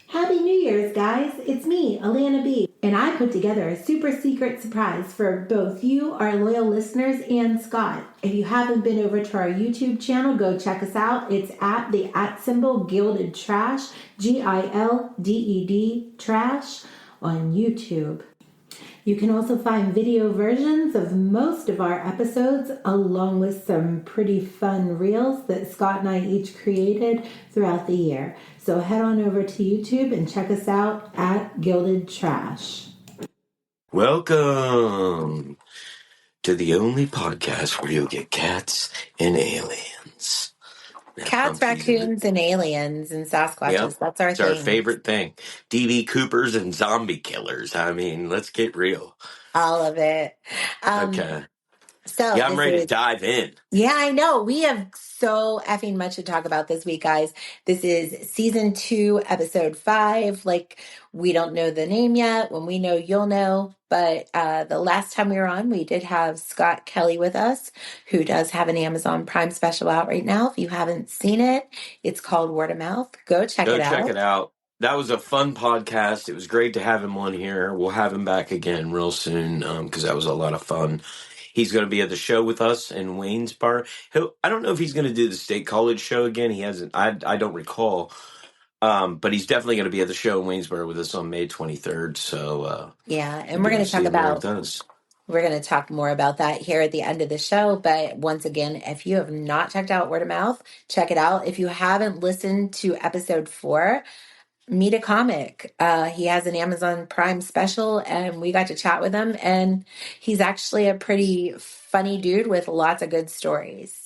Happy New Year's, guys! It's me, Alana B, and I put together a super secret surprise for both you, our loyal listeners, and Scott. If you haven't been over to our YouTube channel, go check us out. It's at the @ Gilded Trash, GILDED Trash, on YouTube. You can also find video versions of most of our episodes, along with some pretty fun reels that Scott and I each created throughout the year. So head on over to YouTube and check us out at Gilded Trash. Welcome to the only podcast where you'll get cats and aliens. Now, Cats, raccoons, and aliens and Sasquatches. Yep, That's our it's our thing. favorite thing. DB Coopers and zombie killers. I mean, let's get real. All of it. Okay. So Yeah, I'm ready to dive in. Yeah, I know. We have so effing much to talk about this week, guys. This is season 2, episode 5. Like, we don't know the name yet. When we know, you'll know. But the last time we were on, we did have Scott Kelly with us, who does have an Amazon Prime special out right now. If you haven't seen it, it's called Word of Mouth. Go check it out. That was a fun podcast. It was great to have him on here. We'll have him back again real soon because that was a lot of fun. He's going to be at the show with us in Waynesboro. I don't know if he's going to do the State College show again. He hasn't. I don't recall. But he's definitely going to be at the show in Waynesboro with us on May 23rd. So yeah, and we're going to talk about. We're going to talk more about that here at the end of the show. But once again, if you have not checked out Word of Mouth, check it out. If you haven't listened to episode 4, Meet a Comic. He has an Amazon Prime special, and we got to chat with him. And he's actually a pretty funny dude with lots of good stories.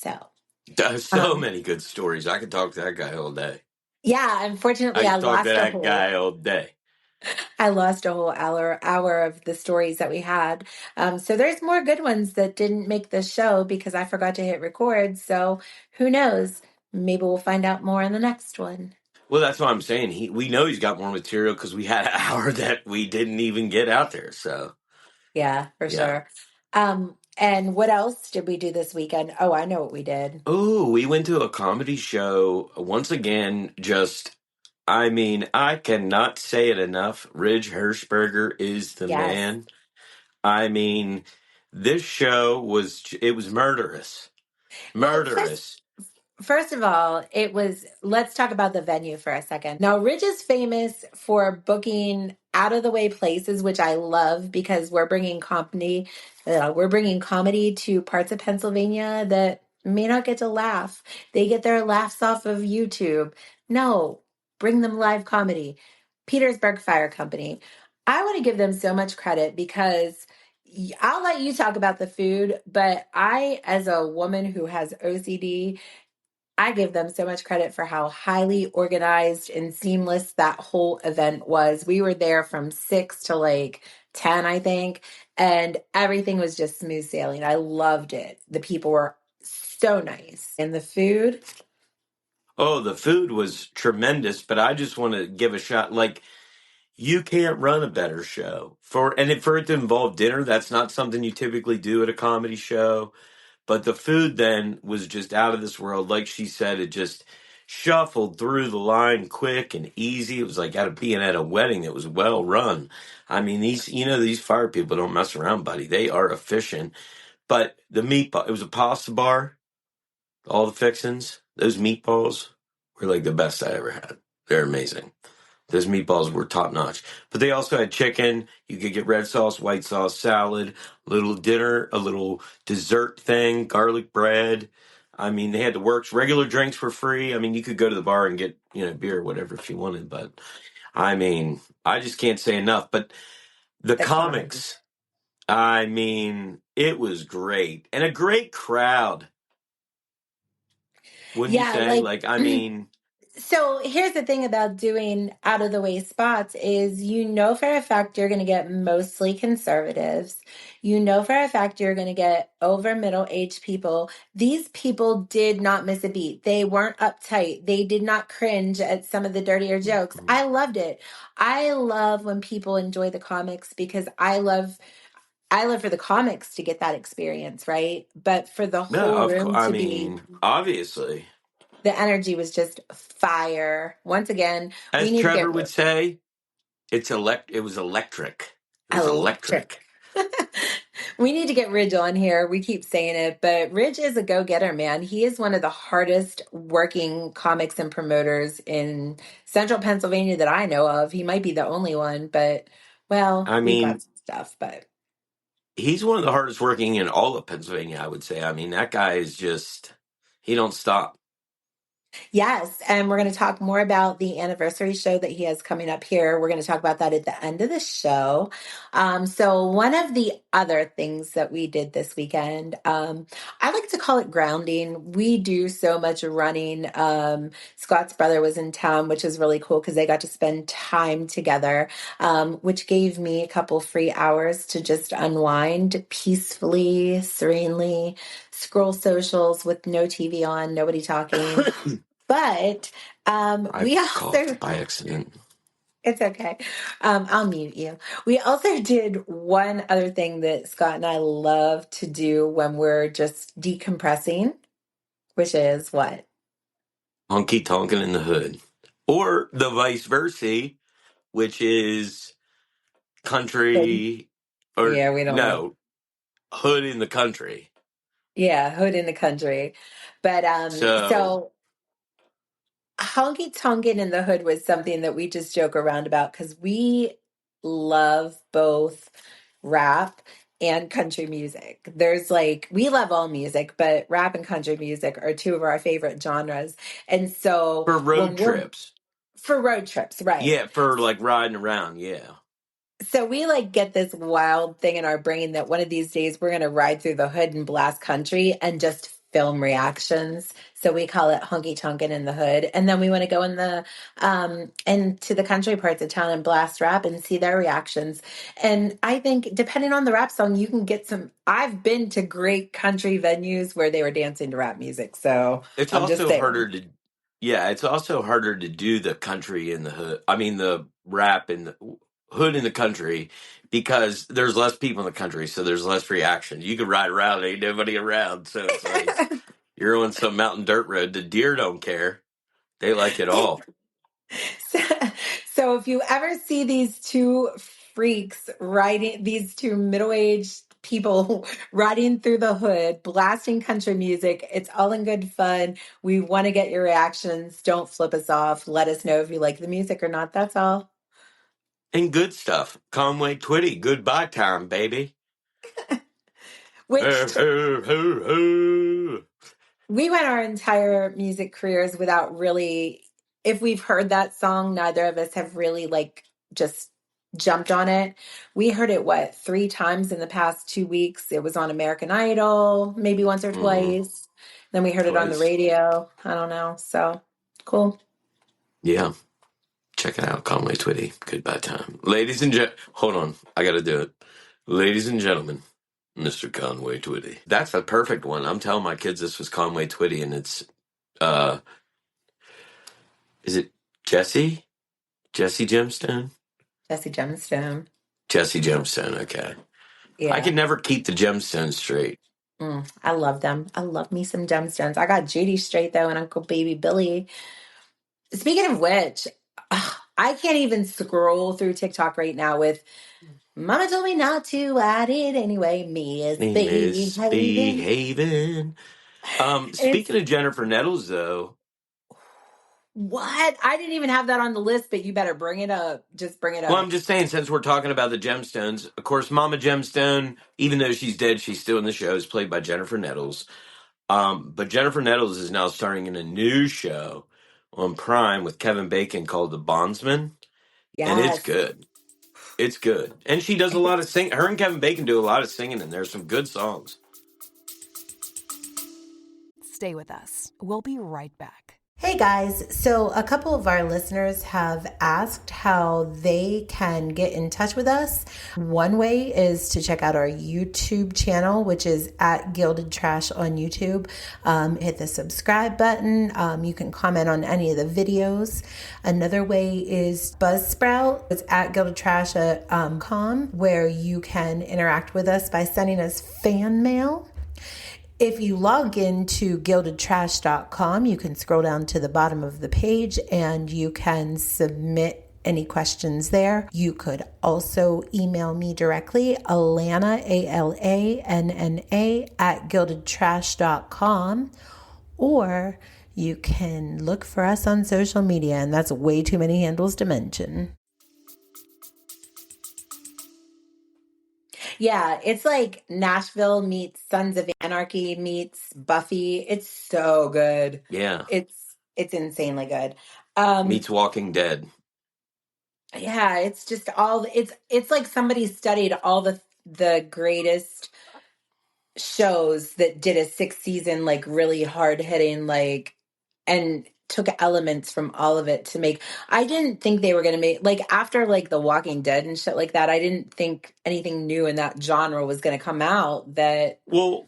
So many good stories. I could talk to that guy all day. Yeah, unfortunately, I talk to that guy all day. I lost a whole hour of the stories that we had. So there's more good ones that didn't make the show because I forgot to hit record. So who knows? Maybe we'll find out more in the next one. Well, that's what I'm saying. We know he's got more material because we had an hour that we didn't even get out there. So yeah, for sure. And what else did we do this weekend? Oh, I know what we did. Oh, we went to a comedy show once again. I cannot say it enough. Ridge Hershberger is the man. I mean, this show was murderous. Murderous. First of all, let's talk about the venue for a second. Now, Ridge is famous for booking out of the way places, which I love because we're bringing comedy to parts of Pennsylvania that may not get to laugh. They get their laughs off of YouTube. No, bring them live comedy. Petersburg Fire Company. I want to give them so much credit because I'll let you talk about the food, but I, as a woman who has OCD, I give them so much credit for how highly organized and seamless that whole event was. We were there from 6 to 10, I think, and everything was just smooth sailing. I loved it. The people were so nice. And the food? Oh, the food was tremendous, but I just want to give a shot. You can't run a better show. For it to involve dinner, that's not something you typically do at a comedy show. But the food then was just out of this world. Like she said, it just shuffled through the line quick and easy. It was like being at a wedding that was well run. I mean, these fire people don't mess around, buddy. They are efficient. But the meatball, it was a pasta bar, all the fixings. Those meatballs were like the best I ever had. They're amazing. Those meatballs were top notch. But they also had chicken. You could get red sauce, white sauce, salad, a little dinner, a little dessert thing, garlic bread. I mean, they had the works. Regular drinks were free. I mean, you could go to the bar and get, beer or whatever if you wanted. But, I mean, I just can't say enough. But the comics, I mean, it was great. And a great crowd. Wouldn't you say? So here's the thing about doing out of the way spots is for a fact you're going to get mostly conservatives. For a fact you're going to get over middle-aged people. These people did not miss a beat. They weren't uptight. They did not cringe at some of the dirtier jokes. I loved it. I love when people enjoy the comics because I love for the comics to get that experience, right? But for the whole room to be obviously. The energy was just fire. Once again, we As need to Trevor get would say, it was electric. It was electric. electric. We need to get Ridge on here. We keep saying it, but Ridge is a go-getter, man. He is one of the hardest working comics and promoters in central Pennsylvania that I know of. He might be the only one, but well, I we've got mean, some stuff, but he's one of the hardest working in all of Pennsylvania, I would say. I mean, that guy is just, he don't stop. yes, and we're going to talk more about the anniversary show that he has coming up here. We're going to talk about that at the end of the show. So, one of the other things that we did this weekend, I like to call it grounding. We do so much running. Scott's brother was in town, which is really cool because they got to spend time together, which gave me a couple free hours to just unwind peacefully, serenely, scroll socials with no TV on, nobody talking. But I we coughed also, by accident. it's okay. I'll mute you. We also did one other thing that Scott and I love to do when we're just decompressing, which is what? Honky tonkin' in the hood. Or the vice versa, which is Hood. country, or Yeah, we don't want. no, hood in the country. Yeah, hood in the country. But So, so honky tonkin' in the hood was something that we just joke around about because we love both rap and country music. There's like, we love all music, but rap and country music are two of our favorite genres. And so for road when we're trips. for road trips, right? Yeah, for like riding around. Yeah. So we like get this wild thing in our brain that one of these days we're going to ride through the hood and blast country and just film reactions. So we call it honky tonkin' in the hood. And then we want to go in the into the country parts of town and blast rap and see their reactions. And I think depending on the rap song, you can get some. I've been to great country venues where they were dancing to rap music. So It's I'm just also saying. harder to, yeah, it's also harder to do the country in the hood. I mean, the rap in the hood in the country because there's less people in the country, so there's less reaction. You can ride around, ain't nobody around. So it's like you're on some mountain dirt road. The deer don't care. They like it all. So, so if you ever see these two freaks riding, these two middle-aged people riding through the hood, blasting country music, it's all in good fun. We want to get your reactions. Don't flip us off. Let us know if you like the music or not. That's all. And good stuff. Conway Twitty, goodbye time, baby. Which Ho, ho, ho, ho. we went our entire music careers without really, if we've heard that song, neither of us have really like just jumped on it. We heard it, what, three times in the past 2 weeks. It was on American Idol, maybe once or Mm, twice. Then we heard it on the twice. radio. I don't know. So cool. Yeah. Check it out, Conway Twitty. Goodbye time. Ladies and hold on. I got to do it. Ladies and gentlemen, Mr. Conway Twitty. That's a perfect one. I'm telling my kids this was Conway Twitty, and it's, uh, is it Jesse? Jesse Gemstone? Jesse Gemstone. Jesse Gemstone, okay. I Yeah. can never keep the gemstones straight. I love them. I love me some Gemstones. I got Judy straight though, and Uncle Baby Billy. Speaking of which, I can't even scroll through TikTok right now with Mama told me not to, I did anyway. Misbehaving. Misbehaving. It's Speaking of Jennifer Nettles, though, what? I didn't even have that on the list, but you better bring it up. Just bring it well, I'm up. just saying, since we're talking about the gemstones, of course, Mama Gemstone, even though she's dead, she's still in the show, is played by Jennifer Nettles. But Jennifer Nettles is now starring in a new show on Prime with Kevin Bacon called The Bondsman, and it's Yes. good. It's good, and she does a lot of sing. Her and Kevin Bacon do a lot of singing, and there's some good songs. Stay with us. We'll be right back. Hey guys, so a couple of our listeners have asked how they can get in touch with us. One way is to check out our YouTube channel, which is at Gilded Trash on YouTube. Hit the subscribe button. You can comment on any of the videos. Another way is Buzzsprout. It's at gildedtrash.com, where you can interact with us by sending us fan mail. If you log into gildedtrash.com, you can scroll down to the bottom of the page and you can submit any questions there. You could also email me directly, Alana, ALANNA, at gildedtrash.com, or you can look for us on social media, and that's way too many handles to mention. Yeah, it's like Nashville meets Sons of Anarchy meets Buffy. It's so good. Yeah. It's insanely good. Meets Walking Dead. Yeah, it's just all it's like somebody studied all the greatest shows that did a 6 season like really hard hitting like and took elements from all of it to make. I didn't think they were going to make like after like The Walking Dead and shit like that. I didn't think anything new in that genre was going to come out that. Well,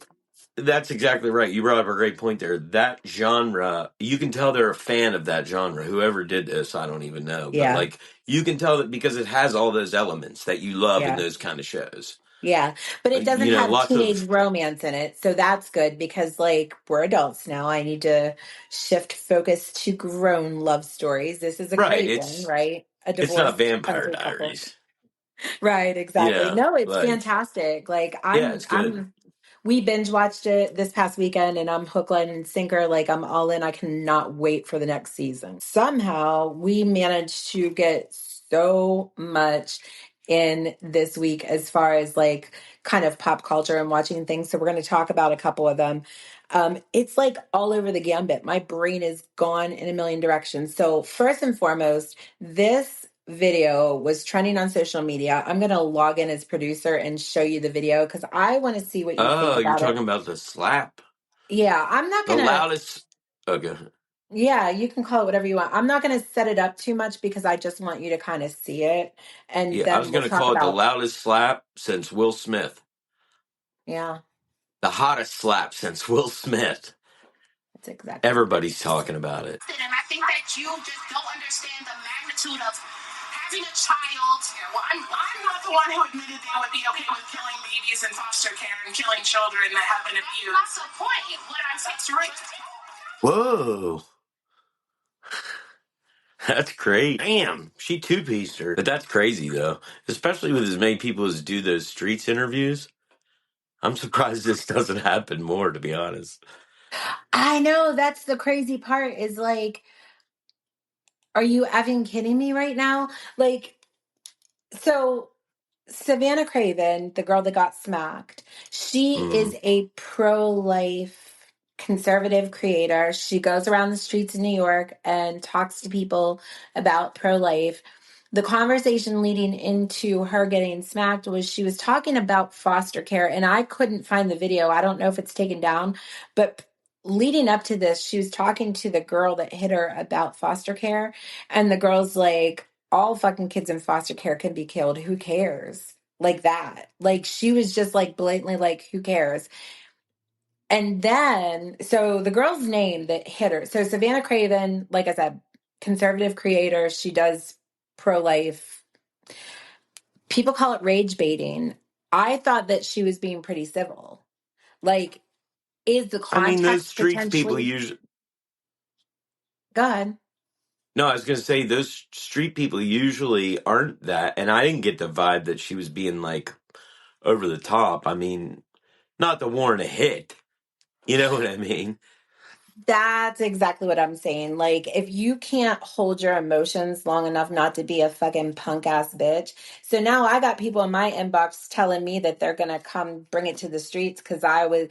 that's exactly right. You brought up a great point there. That genre, you can tell they're a fan of that genre. Whoever did this, I don't even know. But Yeah. like you can tell that because it has all those elements that you love in Yeah. those kind of shows. Yeah, but it doesn't You know, have lots teenage of romance in it. So that's good because like we're adults now. I need to shift focus to grown love stories. This is a right. great one, right? A It's not divorced Vampire country couple. Diaries. Right, You exactly. know, No, it's like fantastic. Like yeah, it's good. we binge watched it this past weekend and I'm hook, line, and sinker. Like I'm all in. I cannot wait for the next season. Somehow we managed to get so much in this week as far as like kind of pop culture and watching things. So we're going to talk about a couple of them. It's like all over the gambit. My brain is gone in a million directions. So first and foremost, this video was trending on social media. I'm going to log in as producer and show you the video because I want to see what you think Oh, you're about it. talking about the slap, Yeah, I'm not the going to, loudest. Okay. yeah, you can call it whatever you want. I'm not going to set it up too much because I just want you to kind of see it. And Yeah, I was then we'll gonna talk call it the about, loudest slap since Will Smith. yeah, The hottest slap since Will Smith. that's exactly what it Everybody's is. talking about it. And I think that you just don't understand the magnitude of having a child. Yeah, well, I'm not the one who admitted they would be okay with killing babies in foster care and killing children that have been abused. That's the point. What I'm saying. Whoa. That's great. Damn, she two-pieced her. But that's crazy, though. Especially with as many people as do those streets interviews. I'm surprised this doesn't happen more, to be honest. I know that's the crazy part is like, are you effing kidding me right now? Like, so Savannah Craven, the girl that got smacked, she is Mm. a pro-life conservative creator. She goes around the streets of New York and talks to people about pro-life. The conversation leading into her getting smacked was she was talking about foster care, and I couldn't find the video. I don't know if it's taken down, but leading up to this, she was talking to the girl that hit her about foster care, and the girl's like, all fucking kids in foster care can be killed. Who cares? Like that. Like she was just like blatantly like, who cares? And then, so the girl's name that hit her. So Savannah Craven, like I said, conservative creator. She does pro life. People call it rage baiting. I thought that she was being pretty civil. Like, is the I mean, those context streets people potentially? usually. Go ahead. No, I was going to say those street people usually aren't that. And I didn't get the vibe that she was being like over the top. I mean, not the warrant a hit. You know what I mean? That's exactly what I'm saying. Like, if you can't hold your emotions long enough not to be a fucking punk ass bitch. So now I got people in my inbox telling me that they're going to come bring it to the streets because I was,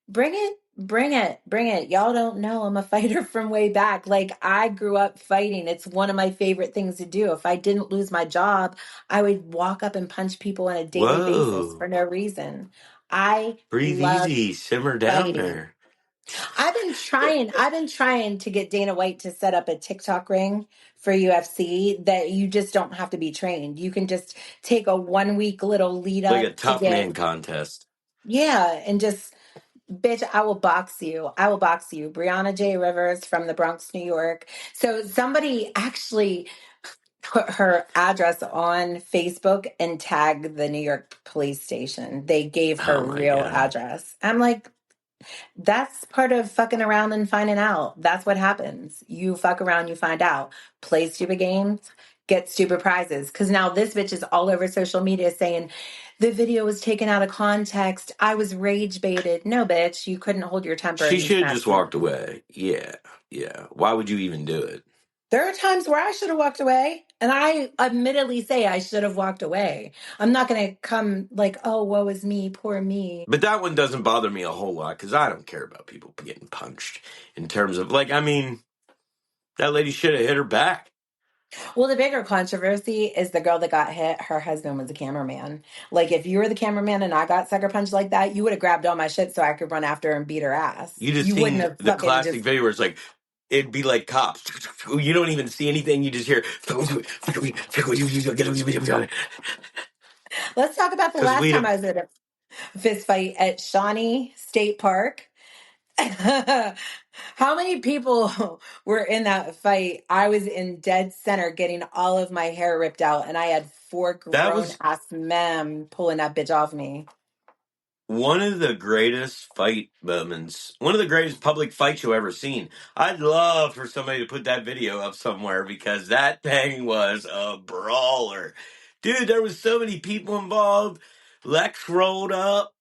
bring it, bring it, bring it. Y'all don't know I'm a fighter from way back. Like, I grew up fighting. It's one of my favorite things to do. If I didn't lose my job, I would walk up and punch people on a daily basis for Whoa. no reason. I Breathe love easy. Simmer down fighting. there. I've been trying to get Dana White to set up a TikTok ring for UFC that you just don't have to be trained. You can just take a 1 week little lead Like a up to tough get, man contest. yeah, and just, bitch, I will box you. I will box you. Brianna J. Rivers from the Bronx, New York. So somebody actually put her address on Facebook and tagged the New York police station. They gave her Oh my real God. address. I'm like, That's part of fucking around and finding out. That's what happens. You fuck around, you find out. Play stupid games, get stupid prizes. Because now this bitch is all over social media saying the video was taken out of context. I was rage baited. No, bitch, you couldn't hold your temper She and you should have just smashed me. walked away. Yeah, yeah. Why would you even do it? There are times where I should have walked away. And I admittedly say I should have walked away. I'm not going to come like, oh, woe is me, poor me. But that one doesn't bother me a whole lot because I don't care about people getting punched in terms of, like, I mean, that lady should have hit her back. Well, the bigger controversy is the girl that got hit. Her husband was a cameraman. Like, if you were the cameraman and I got sucker punched like that, you would have grabbed all my shit so I could run after her and beat her ass. You just You wouldn't seen have the fucking classic just. video where it's like, it'd be like cops. You don't even see anything. You just hear. Let's talk about the Because last we time don't. I was at a fist fight at Shawnee State Park. How many people were in that fight? I was in dead center getting all of my hair ripped out, and I had four That grown was ass men pulling that bitch off me. one of the greatest fight moments, one of the greatest public fights you've ever seen. I'd love for somebody to put that video up somewhere because that thing was a brawler. Dude, there was so many people involved. Lex rolled up.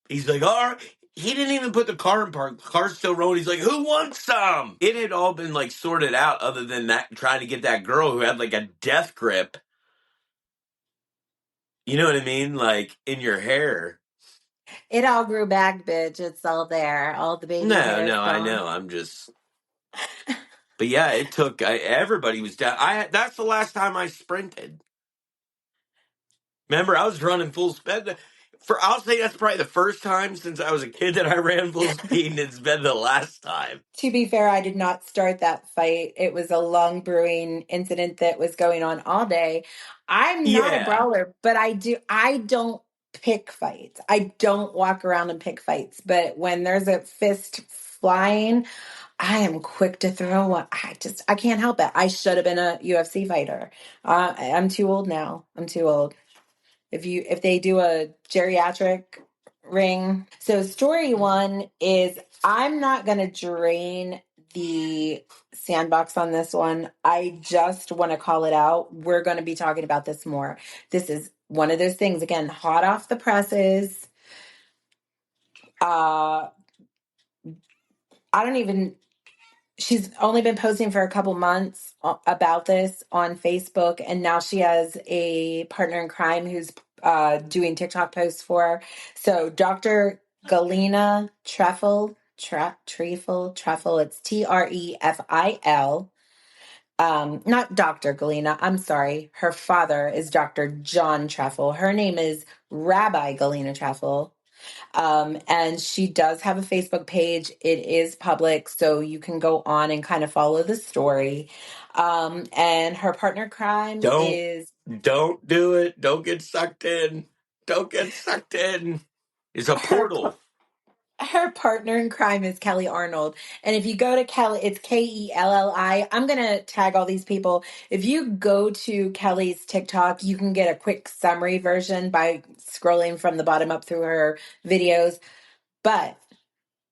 He's like, all right. He didn't even put the car in park. The car's still rolling. He's like, who wants some? It had all been like sorted out other than that trying to get that girl who had like a death grip. You know what I mean? Like in your hair. It all grew back, bitch. It's all there. All the baby No, hair is no, I gone. know. I'm just. But yeah, it took. Everybody was down. That's the last time I sprinted. Remember, I was running full speed. I'll say that's probably the first time since I was a kid that I ran full speed, and it's been the last time. To be fair, I did not start that fight. It was a long brewing incident that was going on all day. I'm not a Yeah, brawler, but I don't pick fights. I don't walk around and pick fights. But when there's a fist flying, I am quick to throw one. I can't help it. I should have been a UFC fighter. I'm too old now. I'm too old. If they do a geriatric ring. So story one is I'm not going to drain the sandbox on this one. I just want to call it out. We're going to be talking about this more. This is one of those things, again, hot off the presses. Uh I don't even she's only been posting for a couple months about this on Facebook, and now she has a partner in crime who's doing TikTok posts for her. So Dr. Galina Trefil, Trefil, it's Trefil. Not Dr. Galina, I'm sorry. Her father is Dr. John Trefil. Her name is Rabbi Galina Trefil. And she does have a Facebook page. It is public, so you can go on and kind of follow the story. And her partner crime don't is don't do it. Don't get sucked in. Don't get sucked in. It's a her portal. her partner in crime is Kelly Arnold. And if you go to Kelly, it's Kelli. I'm gonna tag all these people. If you go to Kelly's TikTok, you can get a quick summary version by scrolling from the bottom up through her videos. But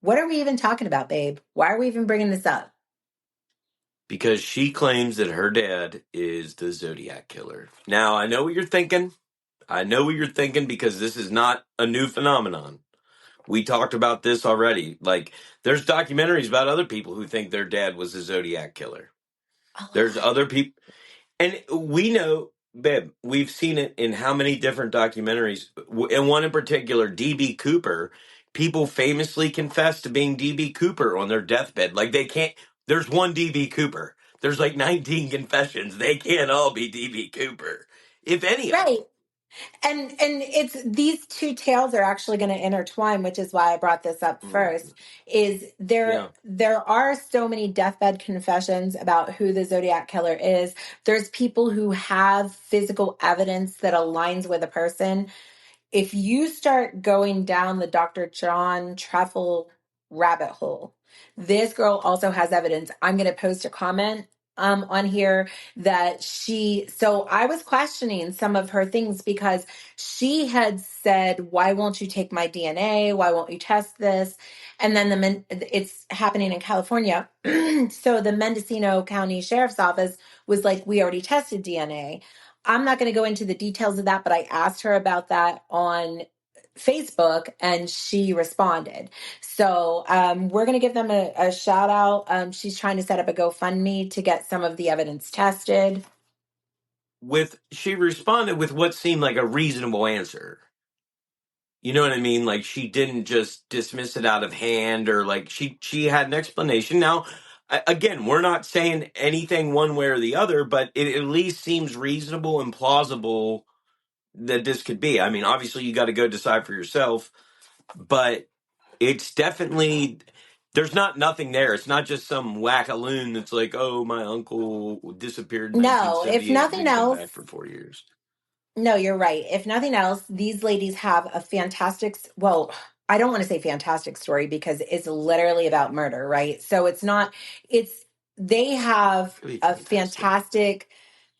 what are we even talking about, babe? Why are we even bringing this up? Because she claims that her dad is the Zodiac Killer. Now, I know what you're thinking. I know what you're thinking because this is not a new phenomenon. We talked about this already. Like, there's documentaries about other people who think their dad was the Zodiac Killer. A There's lot. other people. And we know, babe, we've seen it in how many different documentaries. In one in particular, D.B. Cooper, people famously confess to being D.B. Cooper on their deathbed. Like, they can't, there's one D.B. Cooper. There's like 19 confessions. They can't all be D.B. Cooper, if any of them. Right. And it's these two tales are actually going to intertwine, which is why I brought this up Mhm. first. Is Yeah. there are so many deathbed confessions about who the Zodiac killer is. There's people who have physical evidence that aligns with a person. If you start going down the Dr. John Trefil rabbit hole, this girl also has evidence. I'm going to post a comment on here that so I was questioning some of her things because she had said, why won't you take my DNA? Why won't you test this? And then it's happening in California. So the Mendocino County Sheriff's Office was like, we already tested DNA. I'm not going to go into the details of that, but I asked her about that on Facebook and she responded. So we're going to give them a shout out. She's trying to set up a GoFundMe to get some of the evidence tested. She responded with what seemed like a reasonable answer. You know what I mean? Like she didn't just dismiss it out of hand, or like she had an explanation. Now, again, we're not saying anything one way or the other, but it at least seems reasonable and plausible that this could be. I mean, obviously you got to go decide for yourself, but it's definitely there's nothing there. It's not just some whack-a-loon that's like, oh, my uncle disappeared in No, if 1978 and nothing didn't come else, back for 4 years. no, you're right. If nothing else, these ladies have a fantastic, well, I don't want to say fantastic story because it's literally about murder, right? So they have Really a fantastic. fantastic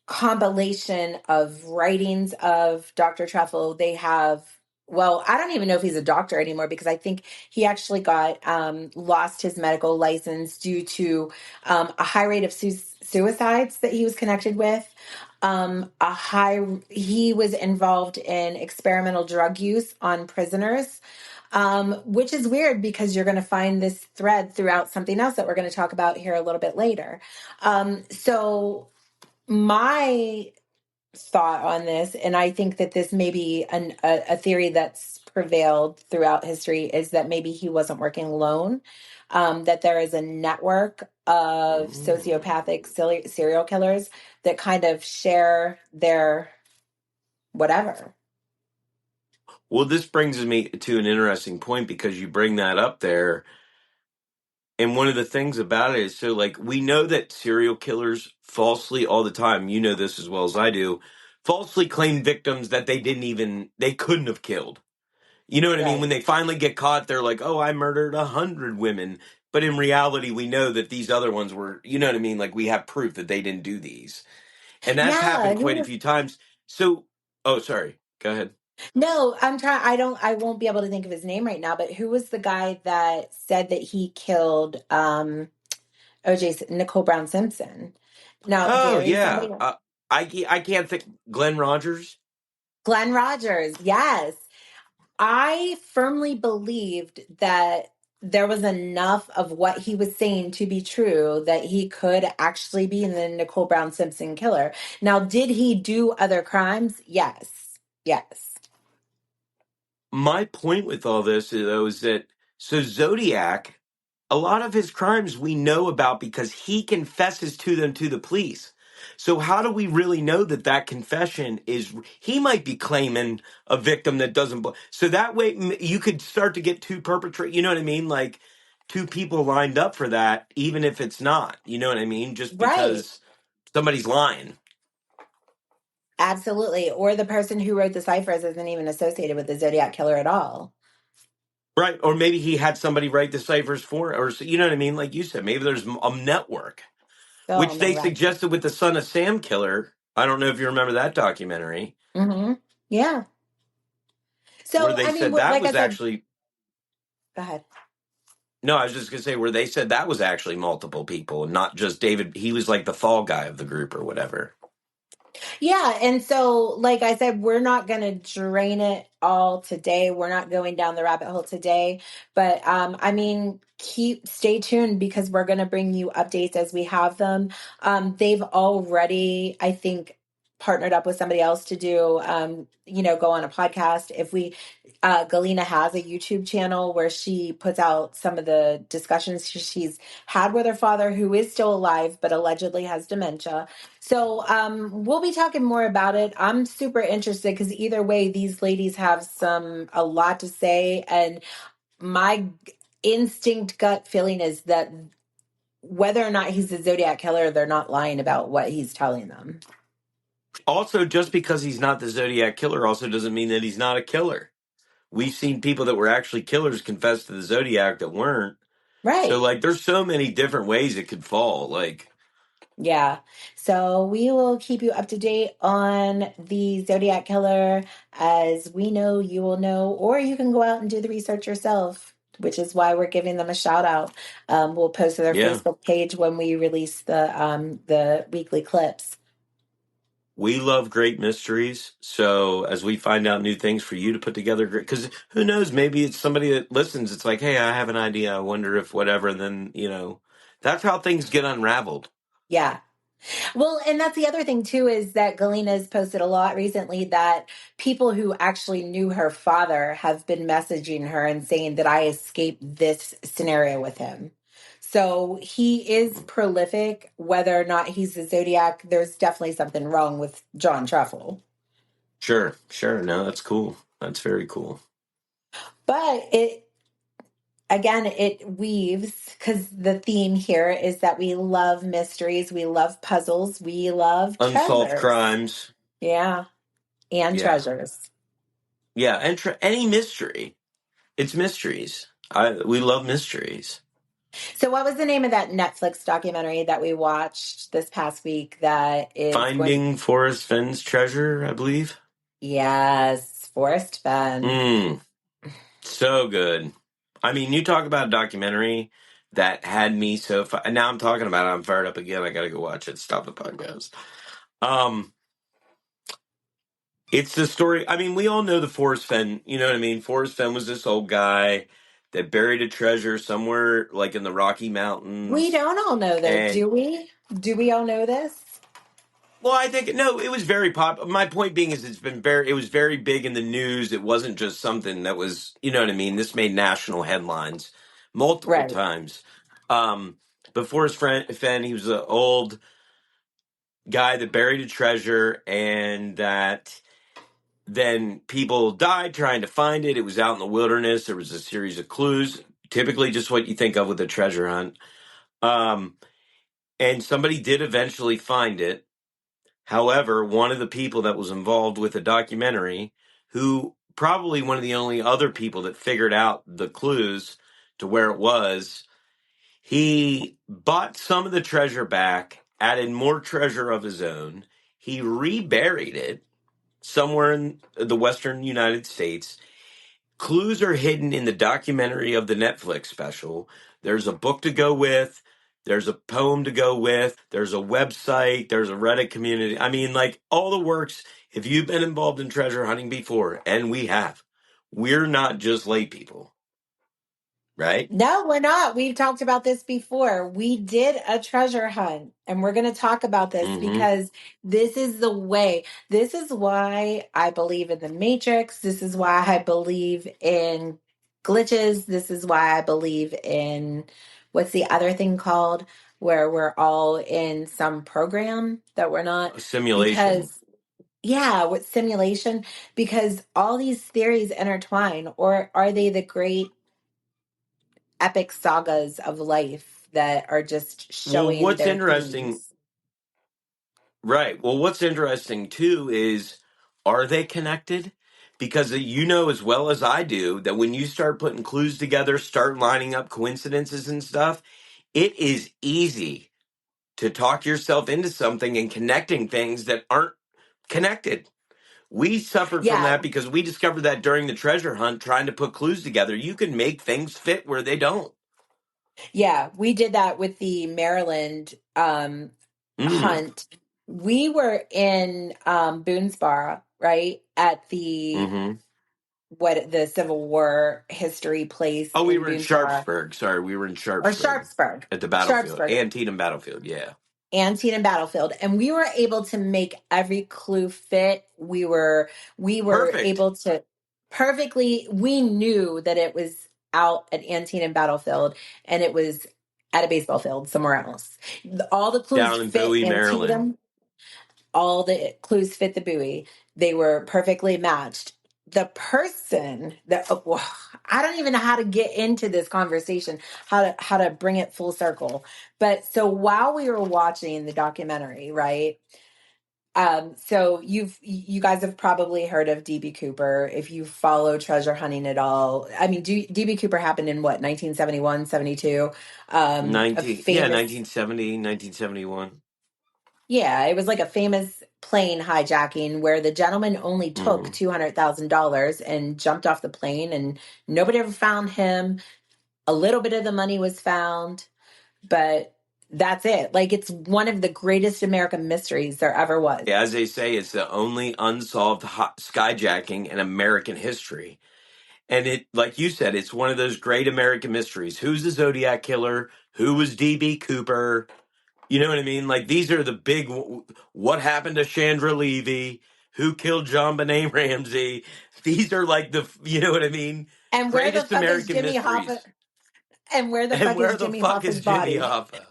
compilation of writings of Dr. Trefil. They have, well, I don't even know if he's a doctor anymore because I think he actually got lost his medical license due to a high rate of suicides that he was connected with. He was involved in experimental drug use on prisoners, which is weird because you're going to find this thread throughout something else that we're going to talk about here a little bit later. So my thought on this, and I think that this may be a theory that's prevailed throughout history, is that maybe he wasn't working alone, that there is a network of sociopathic serial killers that kind of share their whatever. Well, this brings me to an interesting point because you bring that up there. And one of the things about it is so, like, we know that serial killers falsely all the time, you know this as well as I do, falsely claim victims that they couldn't have killed. You know what I mean? Right. When they finally get caught, they're like, oh, I murdered 100 women. But in reality, we know that these other ones were, you know what I mean? Like, we have proof that they didn't do these. And that's Yeah. happened quite a few times. So, oh, sorry. Go ahead. No, I'm trying. I won't be able to think of his name right now, but who was the guy that said that he killed Nicole Brown Simpson? Now, Oh, Gary, yeah. somebody, I can't think. Glenn Rogers? Glenn Rogers. Yes. I firmly believed that there was enough of what he was saying to be true that he could actually be the Nicole Brown Simpson killer. Now, did he do other crimes? Yes. Yes. My point with all this, though, is that so Zodiac, a lot of his crimes we know about because he confesses to them to the police. So how do we really know that that confession is? He might be claiming a victim that doesn't. So that way you could start to get two perpetrate. You know what I mean? Like two people lined up for that, even if it's not. You know what I mean? Just Right. because somebody's lying. Absolutely. Or the person who wrote the ciphers isn't even associated with the Zodiac Killer at all. Right. Or maybe he had somebody write the ciphers for, or you know what I mean? Like you said, maybe there's a network, So which they miraculous. suggested with the Son of Sam killer. I don't know if you remember that documentary Mm-hmm. Yeah. where So, they I mean, said that like I was said, actually, go ahead. no, I was just going to say where they said that was actually multiple people, not just David. He was like the fall guy of the group or whatever. Yeah, and so like I said, we're not going to drain it all today. We're not going down the rabbit hole today, but I mean, stay tuned because we're going to bring you updates as we have them. They've already, I think, partnered up with somebody else to do go on a podcast. If we Galina has a YouTube channel where she puts out some of the discussions she's had with her father, who is still alive but allegedly has dementia. So we'll be talking more about it. I'm super interested because either way, these ladies have a lot to say, and my instinct gut feeling is that whether or not he's a Zodiac killer, they're not lying about what he's telling them. Also, just because he's not the Zodiac killer also doesn't mean that he's not a killer. We've seen people that were actually killers confess to the Zodiac that weren't. So, Right. like, there's so many different ways it could fall. Like, Yeah. So we will keep you up to date on the Zodiac Killer as we know you will know, or you can go out and do the research yourself, which is why we're giving them a shout out. We'll post to their Yeah. Facebook page when we release the weekly clips. We love great mysteries. So as we find out new things for you to put together, because who knows, maybe it's somebody that listens. It's like, hey, I have an idea. I wonder if whatever. And then, that's how things get unraveled. Yeah. Well, and that's the other thing too, is that Galina's posted a lot recently that people who actually knew her father have been messaging her and saying that I escaped this scenario with him. So he is prolific, whether or not he's a Zodiac, there's definitely something wrong with John Truffle. Sure, sure. No, that's cool. That's very cool. But it weaves because the theme here is that we love mysteries, we love puzzles, we love Unsolved treasures. crimes. Yeah, and Yeah. treasures. Yeah. And any mystery. It's mysteries. We love mysteries. So, what was the name of that Netflix documentary that we watched this past week that is going to... Finding Forrest Fenn's treasure, I believe. Yes, Forrest Fenn. Mm, so good. I mean, you talk about a documentary that had me so now I'm talking about it. I'm fired up again. I got to go watch it. Stop the podcast. Um, it's the story. I mean, we all know the Forrest Fenn. You know what I mean? Forrest Fenn was this old guy that buried a treasure somewhere like in the Rocky We Mountains. don't all know that, And do we? Do we all know this? well, I think no, it was very pop. My point being is it was very big in the news. It wasn't just something that was, you know what I mean? This made national headlines multiple Right. times. Um, but Forrest Fenn, he was an old guy that buried a treasure and that then people died trying to find it. It was out in the wilderness. There was a series of clues, typically just what you think of with a treasure hunt. Um, and somebody did eventually find it. However, one of the people that was involved with the documentary, who probably one of the only other people that figured out the clues to where it was, he bought some of the treasure back, added more treasure of his own. He reburied it somewhere in the Western United States. Clues are hidden in the documentary of the Netflix special. There's a book to go with. There's a poem to go with. There's a website. There's a Reddit community. I mean, like all the works. If you've been involved in treasure hunting before, and we have, we're not just lay people, right? No, we're not. We've talked about this before. We did a treasure hunt, and we're going to talk about this Mm-hmm. because this is the way. This is why I believe in the Matrix. This is why I believe in glitches. This is why I believe in what's the other thing called where we're all in some program that we're not A simulation. because yeah, with simulation because all these theories intertwine, or are they the great epic sagas of life that are just Well, showing what's their interesting, themes? right? Well, what's interesting too is, are they connected? Because you know as well as I do that when you start putting clues together, start lining up coincidences and stuff, it is easy to talk yourself into something and connecting things that aren't connected. We suffered from Yeah, that because we discovered that during the treasure hunt, trying to put clues together. You can make things fit where they don't. yeah, we did that with the Maryland Mm, hunt. We were in Boonesboro, right? At the hmm what the Civil War history place Oh, we in were in Boonesboro Sharpsburg. Sorry, we were in or Sharpsburg Sharpsburg. at the battlefield. Sharpsburg. Antietam battlefield, yeah. Antietam Battlefield, and we were able to make every clue fit. We were Perfect. able to perfectly. We knew that it was out at Antietam Battlefield, and it was at a baseball field somewhere else. All the clues Down in fit Bowie, Maryland. Antietam. All the clues fit the buoy. They were perfectly matched. The person that I don't even know how to get into this conversation, how to bring it full circle. But so while we were watching the documentary, right? So you guys have probably heard of DB Cooper if you follow treasure hunting at all. I mean, DB Cooper happened in what, 1971, 72? A 19, yeah, famous 1970, 1971. Yeah, it was like a famous plane hijacking where the gentleman only took Mhm. $200,000 and jumped off the plane, and nobody ever found him. A little bit of the money was found, but that's it. Like, it's one of the greatest American mysteries there ever was. As they say, it's the only unsolved skyjacking in American history. And it, like you said, it's one of those great American mysteries. Who's the Zodiac Killer? Who was D.B. Cooper? You know what I mean? Like, these are the big, what happened to Chandra Levy? Who killed John Benet Ramsey? These are like the, you know what I mean? And where the Greatest fuck is American Jimmy Hoffa? mysteries. And where the And fuck where is the Jimmy fuck Hoffa's is Jimmy body? Hoffa?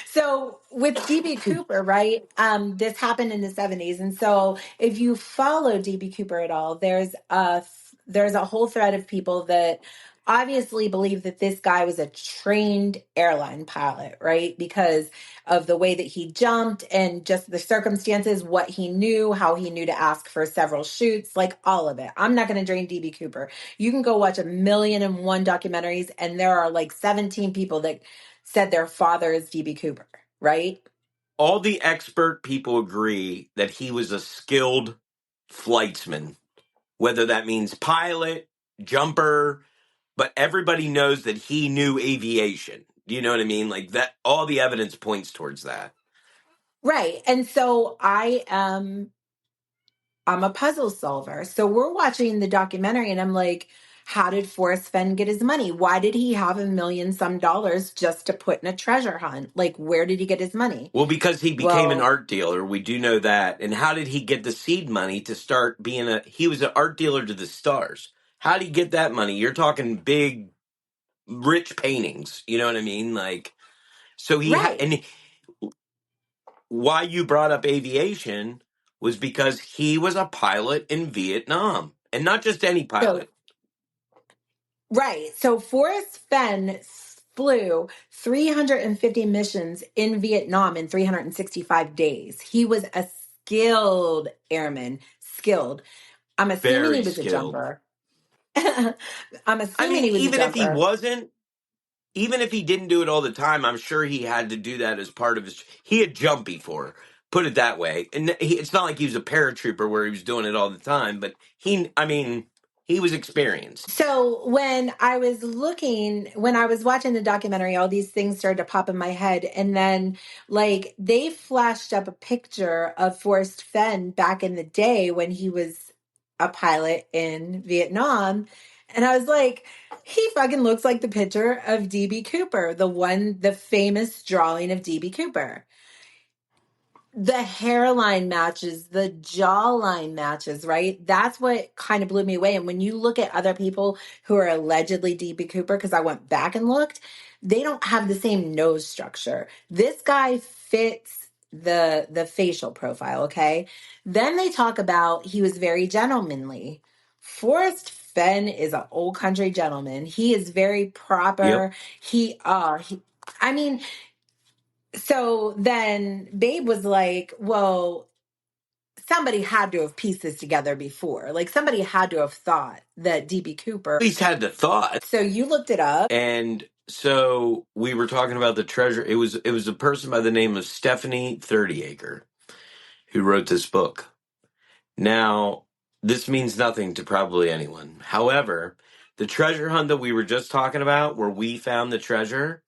So with DB Cooper, right? This happened in the 70s. And so if you follow DB Cooper at all, there's a whole thread of people that obviously believe that this guy was a trained airline pilot, right? Because of the way that he jumped and just the circumstances, what he knew, how he knew to ask for several shoots, like all of it. I'm not going to drain DB Cooper. You can go watch 1,000,001 documentaries, and there are like 17 people that said their father is DB Cooper, right? All the expert people agree that he was a skilled flightsman, whether that means pilot, jumper, but everybody knows that he knew aviation. Do you know what I mean? Like that, all the evidence points towards that. Right. And so I'm a puzzle solver. So we're watching the documentary and I'm like, how did Forrest Fenn get his money? Why did he have $1,000,000 some just to put in a treasure hunt? Like, where did he get his money? Well, because he became an Well, art dealer, we do know that. And how did he get the seed money to start being he was an art dealer to the stars. How did he get that money? You're talking big, rich paintings. You know what I mean? Like, so right. and why you brought up aviation was because he was a pilot in Vietnam, and not just any So pilot. Right. So Forrest Fenn flew 350 missions in Vietnam in 365 days. He was a skilled airman, skilled. I'm assuming he Very was a skilled. jumper. I'm I assuming mean, he was a jumper. even if he didn't do it all the time, I'm sure he had to do that as part of his. He had jumped before, put it that way, and it's not like he was a paratrooper where he was doing it all the time. But I mean, he was experienced. So when I was watching the documentary, all these things started to pop in my head. And then like they flashed up a picture of Forrest Fenn back in the day when he was a pilot in Vietnam. And I was like, he fucking looks like the picture of DB Cooper, the famous drawing of DB Cooper. The hairline matches, the jawline matches, right? That's what kind of blew me away. And when you look at other people who are allegedly DB Cooper, because I went back and looked, they don't have the same nose structure. This guy fits the facial profile, okay? Then they talk about he was very gentlemanly. Forrest Fenn is an old country gentleman. He is very Yep. proper. I mean, so then Babe was like, well, somebody had to have pieced this together before. Like somebody had to have thought that DB Cooper. At least had the thought. So you looked it up. And so we were talking about the treasure. It was a person by the name of Stephanie 30acre who wrote this book. Now, this means nothing to probably anyone. However, the treasure hunt that we were just talking about, where we found the treasure,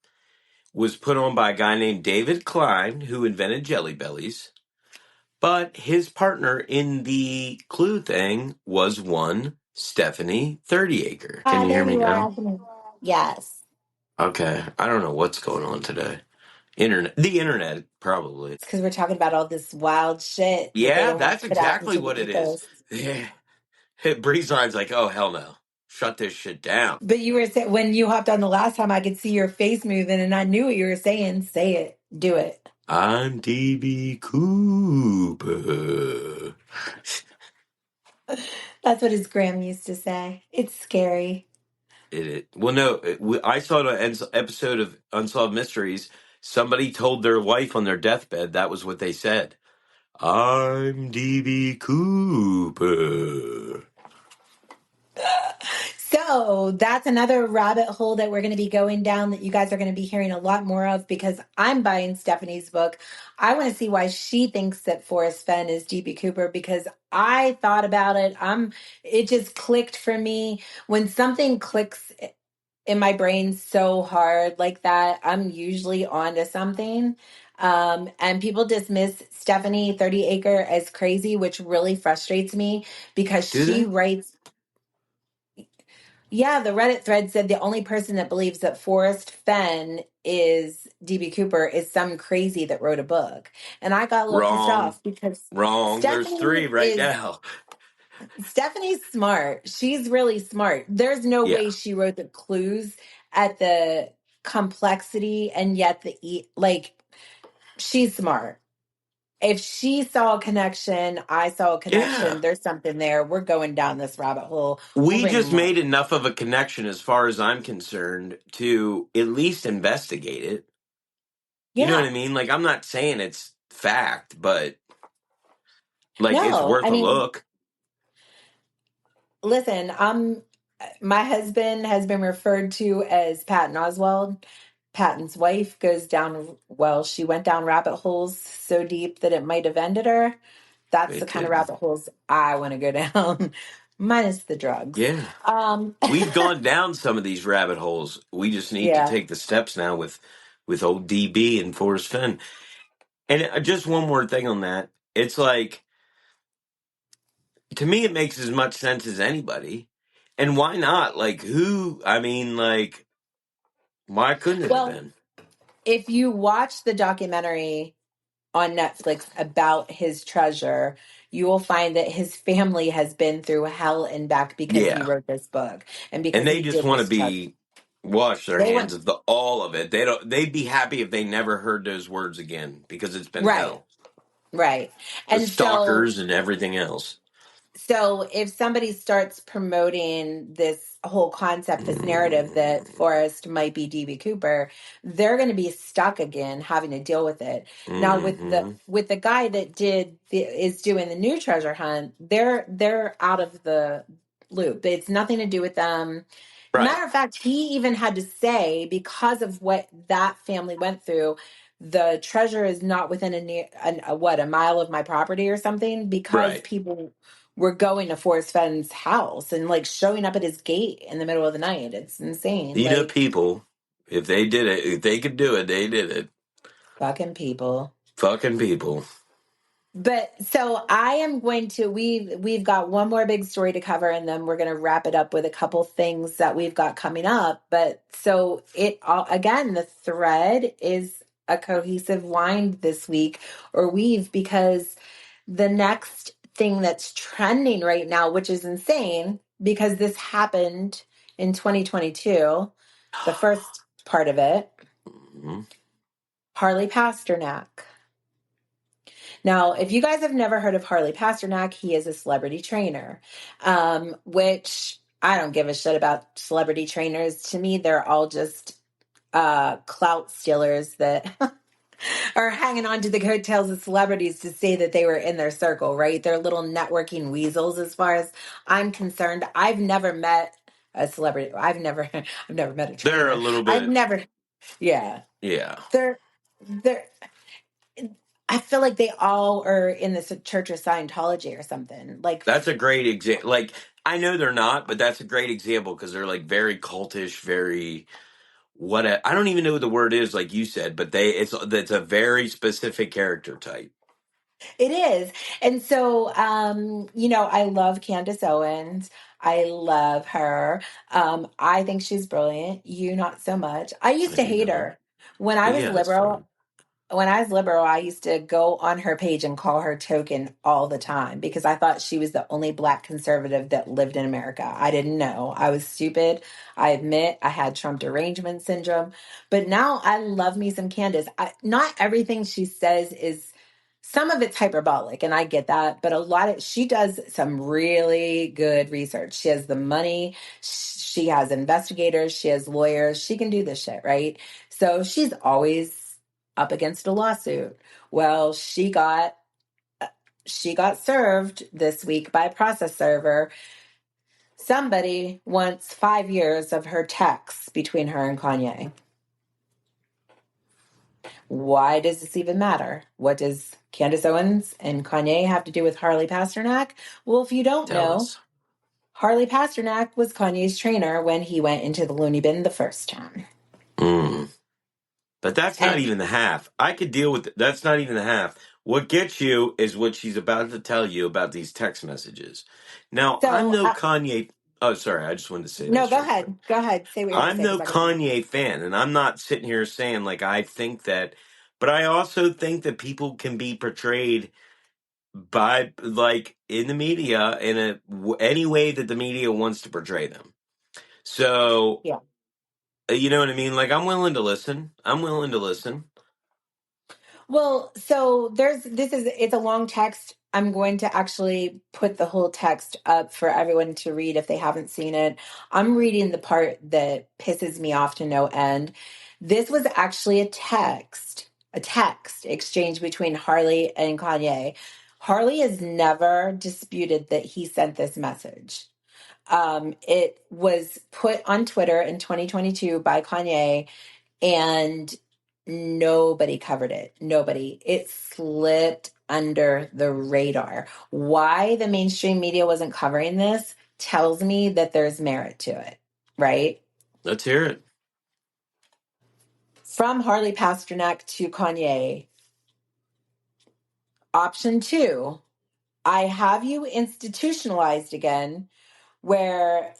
was put on by a guy named David Klein, who invented Jelly Bellies. But his partner in the clue thing was one Stephanie 30acre. Can Hi, you hear there me you are, now? Anthony. Yes. Okay. I don't know what's going on today. The internet, probably. It's because we're talking about all this wild shit that they Yeah, don't want that's to put out exactly into the what it is. ethos. Yeah. Breeze Line's like, oh, hell no. Shut this shit down. But you were saying when you hopped on the last time, I could see your face moving and I knew what you were saying. Say it. Do it. I'm DB Cooper. That's what his Graham used to say. It's scary. Well, no, I saw an episode of Unsolved Mysteries. Somebody told their wife on their deathbed that was what they said. I'm DB Cooper. So that's another rabbit hole that we're going to be going down that you guys are going to be hearing a lot more of because I'm buying Stephanie's book. I want to see why she thinks that Forrest Fenn is DB Cooper because I thought about it. It just clicked for me. When something clicks in my brain so hard like that, I'm usually onto something. And people dismiss Stephanie 30 Acre as crazy, which really frustrates me because Do she they? writes. Yeah, the Reddit thread said the only person that believes that Forrest Fenn is DB Cooper is some crazy that wrote a book. And I got a little pissed Wrong. off because Wrong. There's three Stephanie right is now. Stephanie's smart. She's really smart. There's no Yeah. way she wrote the clues at the complexity and yet like she's smart. If she saw a connection, I saw a Yeah. connection, there's something there. We're going down this rabbit hole. We're We bringing just more. made enough of a connection, as far as I'm concerned, to at least investigate it. You know what Yeah. I mean? Like, I'm not saying it's fact, but like, it's No, worth I a mean, look. listen, my husband has been referred to as Patton Oswald. Patton's wife goes down, well, she went down rabbit holes so deep that it might have ended her. That's the It kind of did. rabbit holes I want to go down, minus the drugs. Yeah. Um, We've gone down some of these rabbit holes. We just need to yeah. take the steps now with old DB and Forrest Fenn. And just one more thing on that. It's like, to me, it makes as much sense as anybody. And why not? Like, I mean, like, why couldn't it have Well, been? if you watch the documentary on Netflix about his treasure, you will find that his family has been through hell and back because he Yeah. wrote this book and And because they he just did want to this treasure. be wash their They went hands of all of it. They'd be happy if they never heard those words again because it's been right, hell. right. The And stalkers and everything else. so if somebody starts promoting this whole concept, this narrative that Mm-hmm. Forrest might be DB Cooper, they're going to be stuck again having to deal with it. Now Mm-hmm. with the guy that is doing the new treasure hunt, they're out of the loop. It's nothing to do with them. Right. Matter of fact, he even had to say because of what that family went through, the treasure is not within a mile of my property or something because Right. people were going to Forrest Fenn's house and like showing up at his gate in the middle of the night. It's insane. You know, Like people, if they did it, if they could do it, they did it. fucking people. Fucking people. But so I am going to we've got one more big story to cover and then we're going to wrap it up with a couple things that we've got coming up. But so it all again the thread is a cohesive wind this week or weave because the next thing that's trending right now, which is insane because this happened in 2022, the first part of it, Mm-hmm. Harley Pasternak. Now, if you guys have never heard of Harley Pasternak, he is a celebrity trainer, which I don't give a shit about celebrity trainers. To me, they're all just clout stealers that are hanging on to the coattails of celebrities to say that they were in their circle, right? They're little networking weasels as far as I'm concerned. I've never met a celebrity. I've never met a They're a trainer. little I've bit, never, yeah. yeah. They're I feel like they all are in the Church of Scientology or something. Like, That's a great example. Like, I know they're not, but that's a great example because they're like very cultish, very I don't even know what the word is, like you said, but it's a very specific character type. it is. And so, I love Candace Owens. I love her. I think she's brilliant. You not so much. I used I to do hate not. her. When I But was yeah, it's liberal, fine. I used to go on her page and call her token all the time because I thought she was the only black conservative that lived in America. I didn't know. I was stupid. I admit I had Trump derangement syndrome. But now I love me some Candace. Not everything she says is, some of it's hyperbolic, and I get that. But she does some really good research. She has the money. She has investigators. She has lawyers. She can do this shit, right? So she's always up against a lawsuit. Well, she got served this week by a process server Somebody wants 5 years of her texts between her and Kanye. Why does this even matter? What does Candace Owens and Kanye have to do with Harley Pasternak? Well, if you don't Tell know, us. Harley Pasternak was Kanye's trainer when he went into the loony bin the first time. Mm. But that's not And even the half. I could deal with that's not even the half. What gets you is what she's about to tell you about these text messages. Now, I'm so, no Kanye. Oh, sorry. I just wanted to say no, this go real quick. ahead. Go ahead. Say what you have to I'm say no because I got something. Kanye fan, and I'm not sitting here saying like I think that, but I also think that people can be portrayed by like in the media in any way that the media wants to portray them. So, Yeah. you know what I mean? Like I'm willing to listen. I'm willing to listen. Well, so it's a long text. I'm going to actually put the whole text up for everyone to read if they haven't seen it. I'm reading the part that pisses me off to no end. This was actually a text exchange between Harley and Kanye. Harley has never disputed that he sent this message. It was put on Twitter in 2022 by Kanye, and nobody covered it. Nobody. It slipped under the radar. Why the mainstream media wasn't covering this tells me that there's merit to it, right? Let's hear it. From Harley Pasternak to Kanye. Option 2, I have you institutionalized again, where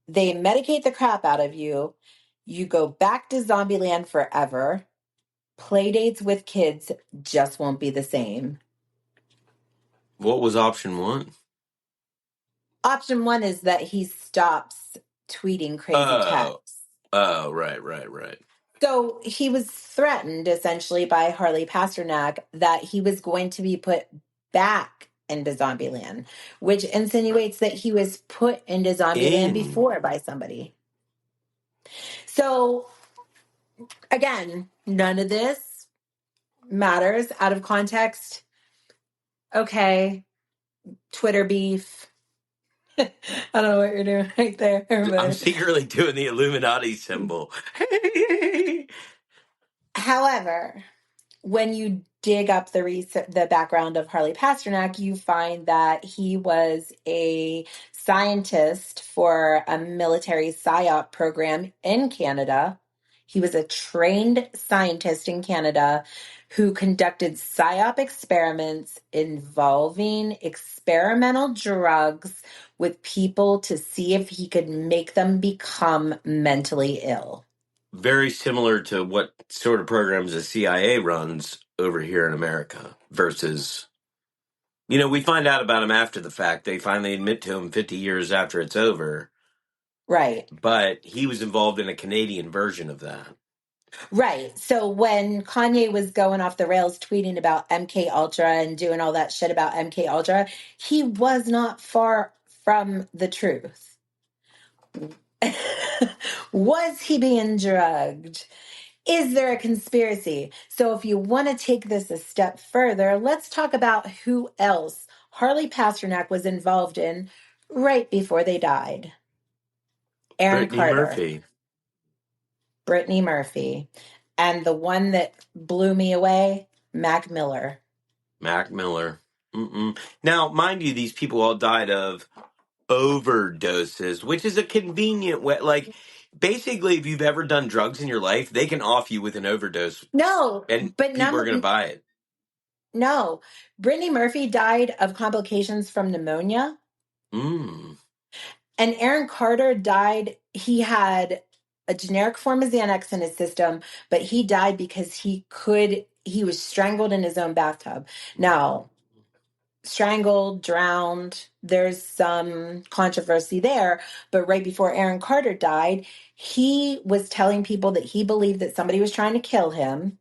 they medicate the crap out of you. You go back to Zombieland forever. Play dates with kids just won't be the same. What was option one? Option 1 is that he stops tweeting crazy Oh, texts. right. So he was threatened essentially by Harley Pasternak that he was going to be put back into Zombieland, which insinuates that he was put into Zombieland In before by somebody. So again, none of this matters out of context. Okay, Twitter beef. I don't know what you're doing right there, I'm but secretly doing the Illuminati symbol. however, when you dig up the background of Harley Pasternak, you find that he was a scientist for a military psyop program in Canada. He was a trained scientist in Canada who conducted psyop experiments involving experimental drugs with people to see if he could make them become mentally ill. Very similar to what sort of programs the CIA runs over here in America versus, we find out about him after the fact. They finally admit to him 50 years after it's over, Right. but he was involved in a Canadian version of that. Right. So when Kanye was going off the rails tweeting about MK Ultra and doing all that shit about MK Ultra, he was not far from the truth. Was he being drugged? Is there a conspiracy? So if you want to take this a step further, let's talk about who else Harley Pasternak was involved in right before they died. Aaron Brittany Carter, Murphy, Brittany Murphy, and the one that blew me away, Mac Miller. Mac Miller. Now, mind you, these people all died of overdoses, which is a convenient way. Like, basically, if you've ever done drugs in your life, they can off you with an overdose, No, and but people are going to buy it. no. Brittany Murphy died of complications from pneumonia, Mm. and Aaron Carter died. He had a generic form of Xanax in his system, but he died because he was strangled in his own bathtub. Now, strangled, drowned. There's some controversy there. But right before Aaron Carter died, he was telling people that he believed that somebody was trying to kill him.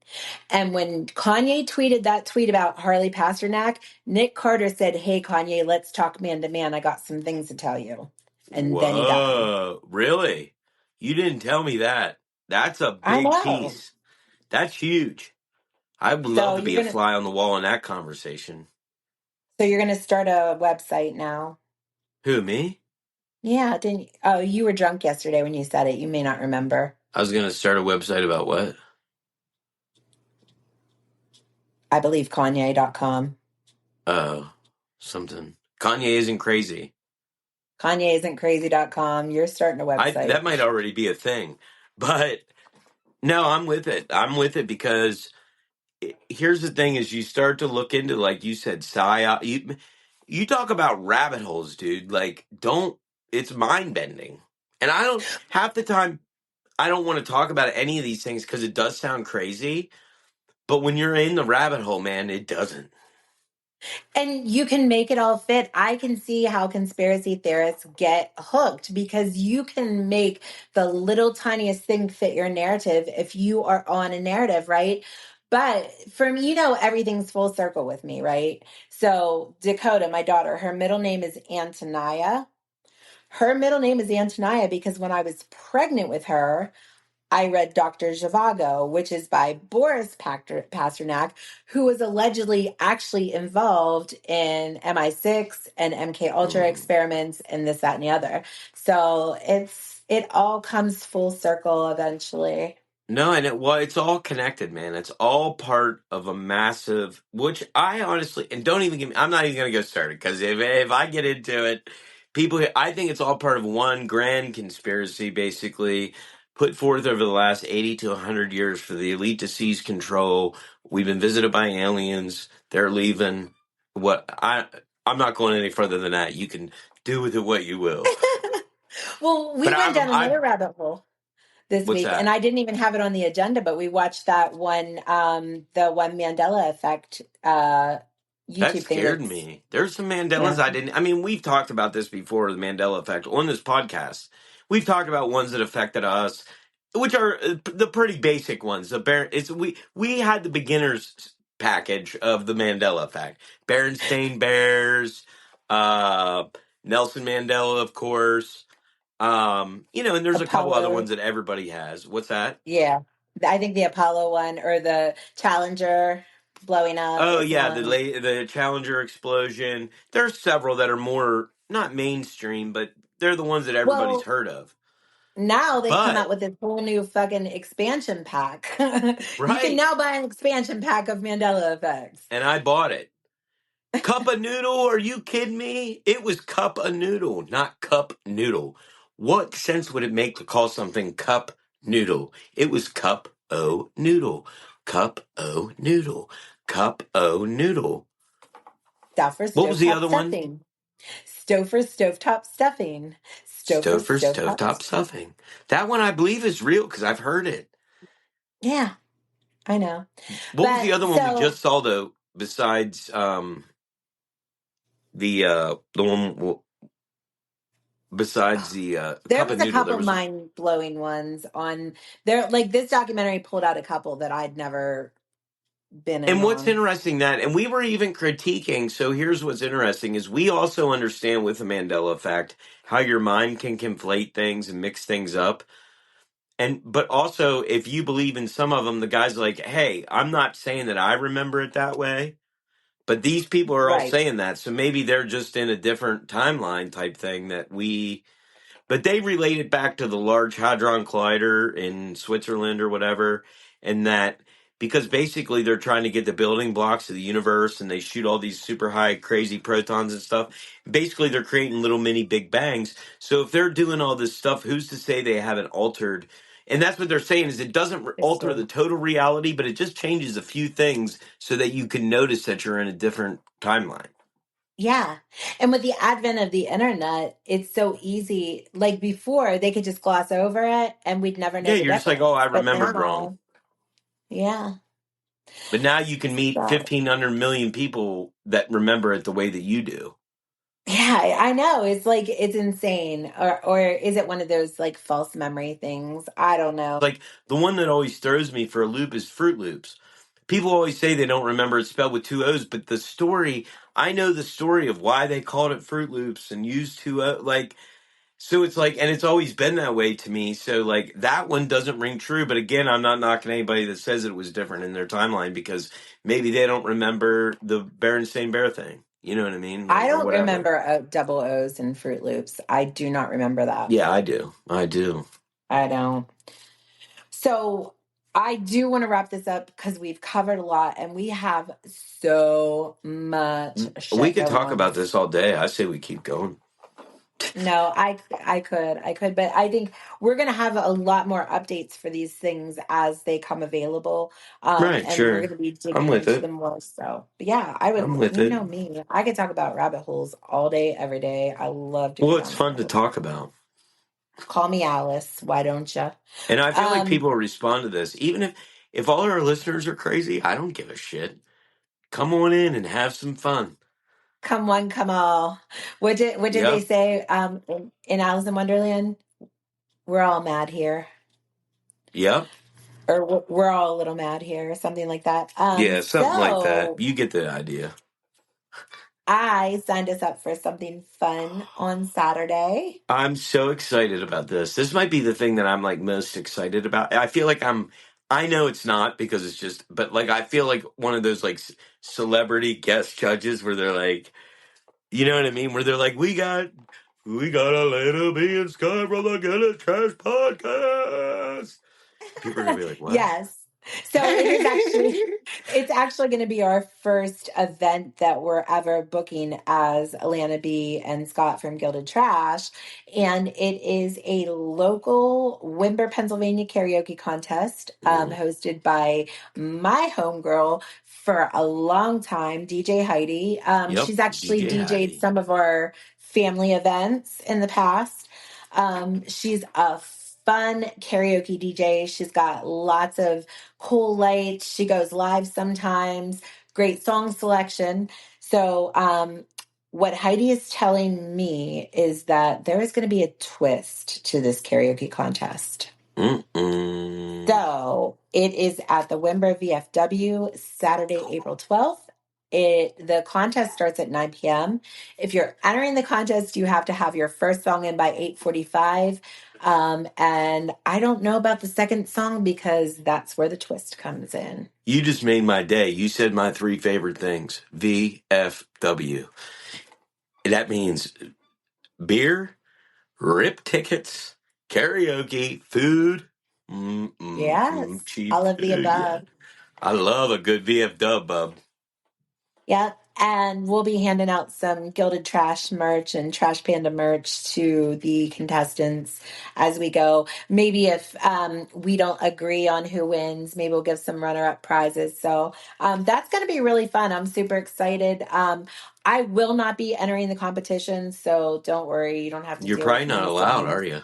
And when Kanye tweeted that tweet about Harley Pasternak, Nick Carter said, "Hey, Kanye, let's talk man to man. I got some things to tell you." And then he died. Whoa, really? You didn't tell me that. That's a I big know. piece. That's huge. I would love So to you're be a gonna fly on the wall in that conversation. so you're gonna start a website now. Who, me? Yeah, didn't you? Oh, you were drunk yesterday when you said it. You may not remember. I was going to start a website about what? I believe Kanye.com. Oh, something. Kanye isn't crazy. Kanye isn't crazy.com. You're starting a website. That might already be a thing. But no, I'm with it. I'm with it because here's the thing: is you start to look into, like you said, psyop. You talk about rabbit holes, dude. Like, don't. It's mind bending, and I don't half the time. I don't want to talk about any of these things because it does sound crazy. But when you're in the rabbit hole, man, it doesn't. And you can make it all fit. I can see how conspiracy theorists get hooked because you can make the little tiniest thing fit your narrative if you are on a narrative, right? But for me, everything's full circle with me, right? So Dakota, my daughter, her middle name is Antonia. Her middle name is Antonia because when I was pregnant with her, I read Dr. Zhivago, which is by Boris Pasternak, who was allegedly actually involved in MI6 and MK Ultra Mm. experiments and this, that, and the other. So it all comes full circle eventually. No, it's all connected, man. It's all part of a massive, which I honestly, and don't even I'm not even going to get started because if I get into it, I think it's all part of one grand conspiracy, basically put forth over the last 80 to 100 years for the elite to seize control. We've been visited by aliens. They're leaving. I'm not going any further than that. You can do with it what you will. Well, we But went down another rabbit hole this what's week, and that? I didn't even have it on the agenda, but we watched that one, the one Mandela effect That YouTube thing scared that's, me. There's some yeah. Mandelas I didn't. I mean, we've talked about this before, the Mandela effect, on this podcast. We've talked about ones that affected us, which are the pretty basic ones. We had the beginners package of the Mandela effect. Berenstain Bears, uh, Nelson Mandela, of course. And there's a couple other Apollo. ones that everybody has. What's that? Yeah. I think the Apollo one or the Challenger blowing up Oh is yeah, one. the Challenger explosion. There's several that are more not mainstream, but they're the ones that everybody's Well, heard of. now they've come out But with this whole new fucking expansion pack. You can right, now buy an expansion pack of Mandela effects. and I bought it. Cup of noodle? Are you kidding me? It was cup of noodle, not cup noodle. What sense would it make to call something cup noodle? It was cup o noodle, cup o noodle, cup o noodle. Stuffer What was the stovetop other one? stuffing. Stouffer stovetop stuffing. Stouffer Stouffer stovetop. stovetop stuffing. That one I believe is real because I've heard it. Yeah, I know. What was the But other one we so just saw though? Besides the one besides the there cup of was a noodle, there couple was mind blowing ones on there. Like this documentary pulled out a couple that I'd never been in and what's on. interesting that and we were even critiquing. So here's what's interesting is we also understand with the Mandela effect how your mind can conflate things and mix things up. And but also if you believe in some of them, the guy's like, hey, I'm not saying that I remember it that way. But these people are all Right. saying that, so maybe they're just in a different timeline type thing that we. But they relate it back to the Large Hadron Collider in Switzerland or whatever, and that because basically they're trying to get the building blocks of the universe, and they shoot all these super high crazy protons and stuff. Basically, they're creating little mini Big Bangs. So if they're doing all this stuff, who's to say they haven't altered? And that's what they're saying is it doesn't alter History. the total reality, but it just changes a few things so that you can notice that you're in a different timeline. Yeah. And with the advent of the internet, it's so easy. Like before, they could just gloss over it and we'd never Yeah, know the you're just like, oh, I difference. But remembered wrong. now, yeah. But now you can meet So, 1,500 million people that remember it the way that you do. yeah, I know. It's like it's insane. Or is it one of those like false memory things? I don't know. Like the one that always throws me for a loop is Fruit Loops. People always say they don't remember it's spelled with two O's, but the story, I know the story of why they called it Fruit Loops and used two O. Like, so it's like, and it's always been that way to me. So like that one doesn't ring true. But again, I'm not knocking anybody that says it was different in their timeline because maybe they don't remember the Berenstain Bear thing. You know what I mean? I Like, or don't whatever. remember double O's and Fruit Loops. I do not remember that. Yeah, I do. I do. I don't. So I do want to wrap this up because we've covered a lot and we have so much We shit could going talk on. about this all day. I say we keep going. No, I could, but I think we're gonna have a lot more updates for these things as they come available, Right, and we're sure. gonna be I'm digging with into it. them more. So, but yeah, I would. I'm with You it. know me, I could talk about rabbit holes all day, every day. I love to go Well, it's down fun rabbit to holes. talk about. Call me Alice. Why don't you? And I feel like Um, people respond to this. Even if all our listeners are crazy, I don't give a shit. Come on in and have some fun. come one, come all. What did they Yep. say? In Alice in Wonderland, we're all mad here, Yep. or we're all a little mad here, something like that. Yeah, something like that. So. You get the idea. I signed us up for something fun on Saturday. I'm so excited about this. This might be the thing that I'm like most excited about. I feel like I know it's not because it's just, but like I feel like one of those like celebrity guest judges where they're like, you know what I mean? Where they're like, we got a little bee and Sky Brother get a trash podcast. People are gonna be like, what? Yes. So it's actually going to be our first event that we're ever booking as Alana B and Scott from Gilded Trash. And it is a local Wimber, Pennsylvania karaoke contest Mm, hosted by my homegirl for a long time, DJ Heidi. yep, She's actually DJ DJ'd Heidi. some of our family events in the past. She's a fun karaoke DJ. She's got lots of cool lights. She goes live sometimes. Great song selection. So, what Heidi is telling me is that there is going to be a twist to this karaoke contest. Mm-mm. So it is at the Wimber VFW Saturday, April 12th. The contest starts at 9 p.m. If you're entering the contest, you have to have your first song in by 8:45. And I don't know about the second song because that's where the twist comes in. You just made my day. You said my three favorite things. VFW. That means beer, rip tickets, karaoke, food, Yes, cheap all of the food. Yeah, above. I love a good VFW, bub. Yep. And we'll be handing out some Gilded Trash merch and Trash Panda merch to the contestants as we go. Maybe if we don't agree on who wins, maybe we'll give some runner-up prizes. So that's going to be really fun. I'm super excited. I will not be entering the competition, so don't worry. You don't have to You're deal probably with not me allowed, saying are you?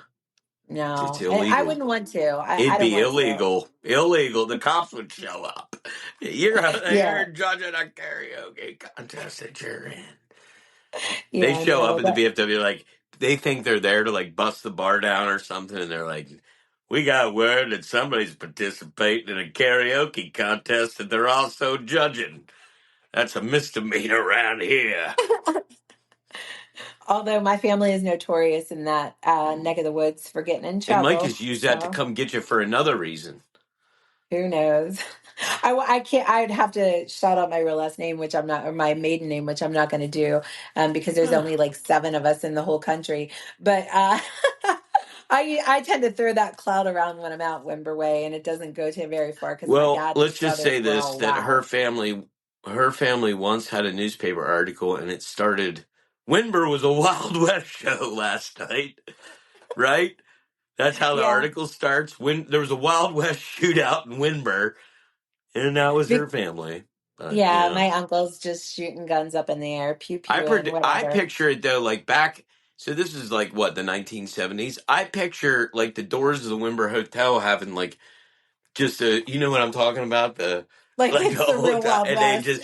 It's no. I illegal. wouldn't want to. I It'd don't be want to. illegal. Illegal. The cops would show up. You're Yeah. judging a karaoke contest that you're in. They Yeah, show up no. at the VFW like they think they're there to like bust the bar down or something, and they're like, "We got word that somebody's participating in a karaoke contest that they're also judging. That's a misdemeanor around here." Although my family is notorious in that neck of the woods for getting in They might trouble. just use that to So come get you for another reason. who knows? I can't, I'd have to shout out my real last name, which I'm not, or my maiden name, which I'm not going to do because there's only like seven of us in the whole country. But I tend to throw that cloud around when I'm out Wimber Way, and it doesn't go to very far because my Well, dad and let's his just brothers say were this: all that wild. her family once had a newspaper article, and it started. Winber was a Wild West show last night, right? That's how the Yeah. article starts. When there was a Wild West shootout in Winber, and that was her Be- family. But yeah, my uncle's just shooting guns up in the air, pew pew and I whatever. picture it though, like back. So this is like what the 1970s. I picture like the doors of the Winber Hotel having like just a, you know what I'm talking about, the Like like it's a the whole real time, Wild and then West. just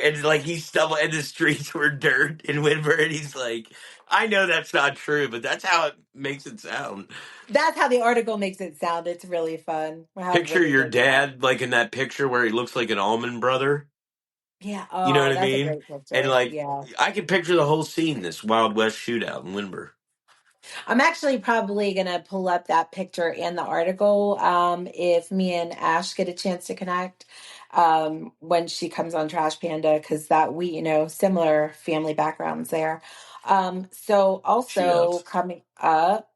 and like he stumbled and the streets were dirt in Winber, and he's like, I know that's not true, but that's how it makes it sound. That's how the article makes it sound. It's really fun. How Picture witty your is that? dad like in that picture where he looks like an almond brother. Yeah. You know Oh, what I that's a mean? great And picture. like Yeah. I can picture the whole scene, this Wild West shootout in Winber. I'm actually probably going to pull up that picture and the article if me and Ash get a chance to connect. when she comes on Trash Panda, because that we, similar family backgrounds there. So She also does. coming up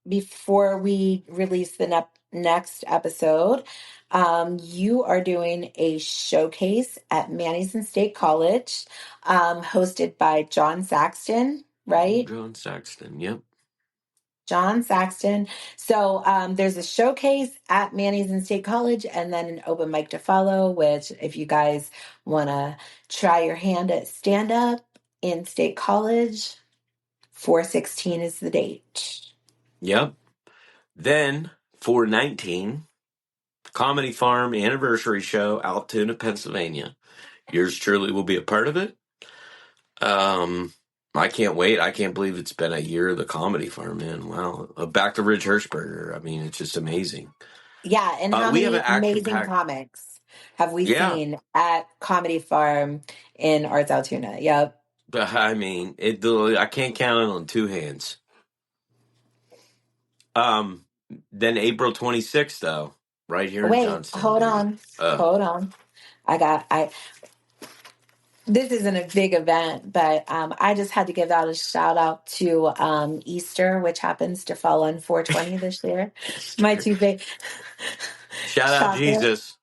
before we release the next episode, you are doing a showcase at Mannyson State College, hosted by John Saxton, right? John Saxton. Yep. John Saxton. So there's a showcase at Manny's in State College and then an open mic to follow, which if you guys want to try your hand at stand up in State College, 4/16 is the date. Yep. Then 419 Comedy Farm anniversary show, Altoona, Pennsylvania. Yours truly will be a part of it. I can't wait. I can't believe it's been a year of the Comedy Farm, man. Wow. Back to Ridge Hershberger. I mean, it's just amazing. Yeah, and how We have an many action amazing packed. comics have we Yeah. seen at Comedy Farm in Arts Altoona? Yep. I mean, I can't count it on two hands. Um, then April 26th, though, right here in Wait, Johnstown, hold baby. on. Hold on. I This isn't a big event, but I just had to give out a shout out to Easter, which happens to fall on 4/20 this year. My Easter. two big Shout out chocolate, Jesus.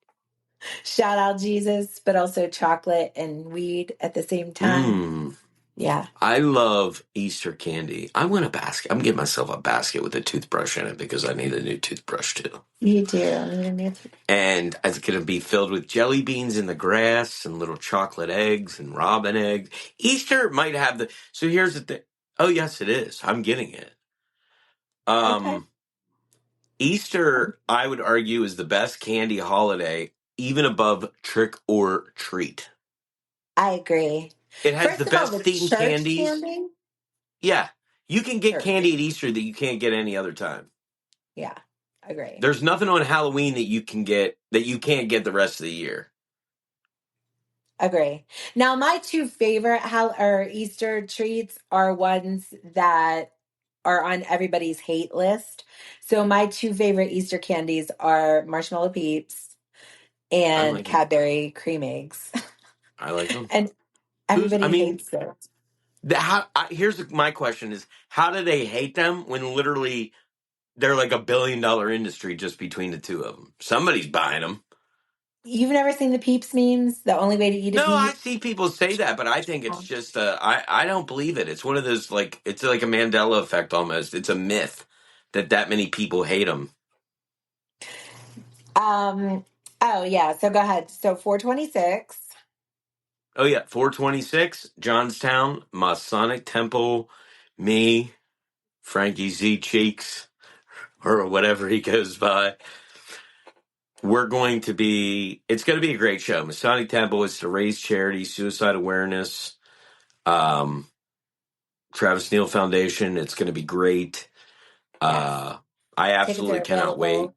shout out Jesus, but also chocolate and weed at the same time. Mmm. Yeah, I love Easter candy. I want a basket. I'm getting myself a basket with a toothbrush in it because I need a new toothbrush too. you do. Need a new. And it's going to be filled with jelly beans in the grass and little chocolate eggs and robin eggs. Easter might have the. So here's the thing. Oh, yes, it is. I'm getting it. Okay, Um, Easter, I would argue, is the best candy holiday, even above trick or treat. I agree. It has the First of all, best the themed church candies. candy, Yeah, you can get church. candy at Easter that you can't get any other time. Yeah, agree. There's nothing on Halloween that you can get that you can't get the rest of the year. Agree. Now, my two favorite or Easter treats are ones that are on everybody's hate list. So my two favorite Easter candies are marshmallow peeps I and like them. Cadbury cream eggs. I like them. And I everybody mean, hates it. here's my question: is how do they hate them when literally they're like $1 billion industry just between the two of them? Somebody's buying them. You've never seen the peeps memes? The only way to eat a No, I peep? see people say that, but I think it's just I don't believe it. It's one of those like it's like a Mandela effect almost. It's a myth that many people hate them. Um, oh yeah, so go ahead. So 4/26. Oh yeah, 426 Johnstown, Masonic Temple, me, Frankie Z Cheeks, or whatever he goes by. We're going to be. It's going to be a great show. Masonic Temple is to raise charity, suicide awareness. Um, Travis Neal Foundation. It's going to be great. Yes. I Tickets are absolutely cannot wait. available.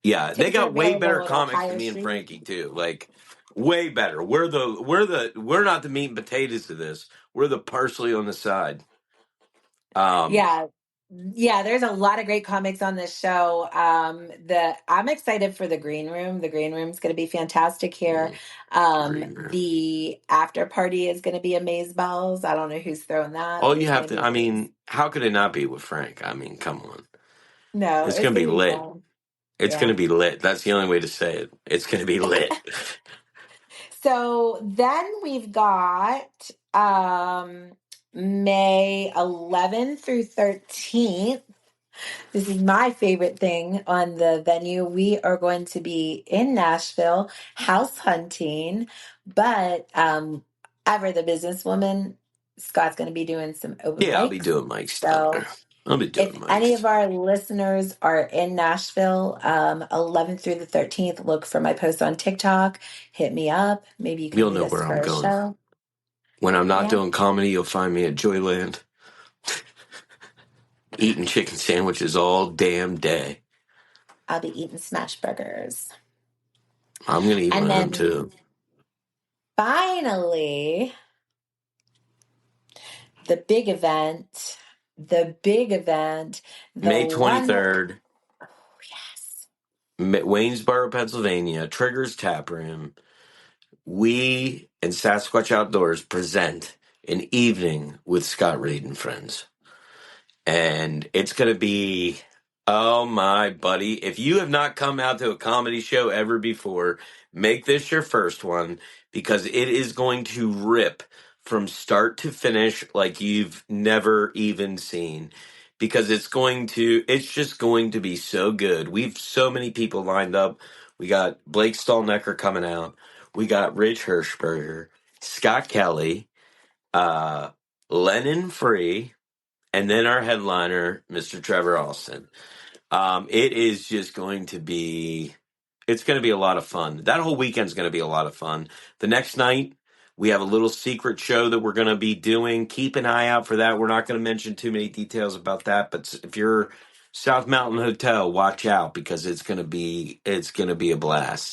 Yeah, they Tickets are got way better available at comics than Ohio me and Street. Frankie too. Like way better. We're not the meat and potatoes of this. We're the parsley on the side. Um, Yeah. Yeah, there's a lot of great comics on this show. I'm excited for the green room. The green room's going to be fantastic here. Green Room. The after party is going to be Balls. I don't know who's throwing that, All but you it's have going to to. be I amazing. mean, how could it not be with Frank? I mean, come on. No, It's it's gonna going be to be lit. fun. It's gonna Yeah. be lit. That's the only way to say it. It's gonna be lit. So then we've got May 11th through 13th. This is my favorite thing on the venue. We are going to be in Nashville house hunting, but ever the businesswoman, Scott's going to be doing some open Yeah, I'll be mics. doing mics down So there. I'll be if doing any mics. of our listeners are in Nashville, 11th through the 13th, look for my post on TikTok. Hit me up. Maybe you can You'll meet know us where for I'm a going. show. When I'm not Yeah, doing comedy, you'll find me at Joyland eating chicken sandwiches all damn day. I'll be eating smash burgers. I'm gonna eat one And of them then too. finally, the big event, the big event, the May one that, 23rd, oh, yes. Waynesboro, Pennsylvania. Triggers Tap Room. we and Sasquatch Outdoors present an evening with Scott Reed and friends. And it's going to be, oh my buddy, if you have not come out to a comedy show ever before, make this your first one because it is going to rip from start to finish like you've never even seen. Because it's just going to be so good. We've so many people lined up. We got Blake Stallnecker coming out. We got Ridge Hershberger, Scott Kelly, uh, Lennon Free, and then our headliner, Mr. Trevor Alston. It is just going to be, it's going to be a lot of fun. That whole weekend's going to be a lot of fun. The next night, we have a little secret show that we're going to be doing. Keep an eye out for that. We're not going to mention too many details about that, but if you're South Mountain Hotel, watch out because it's going to be a blast.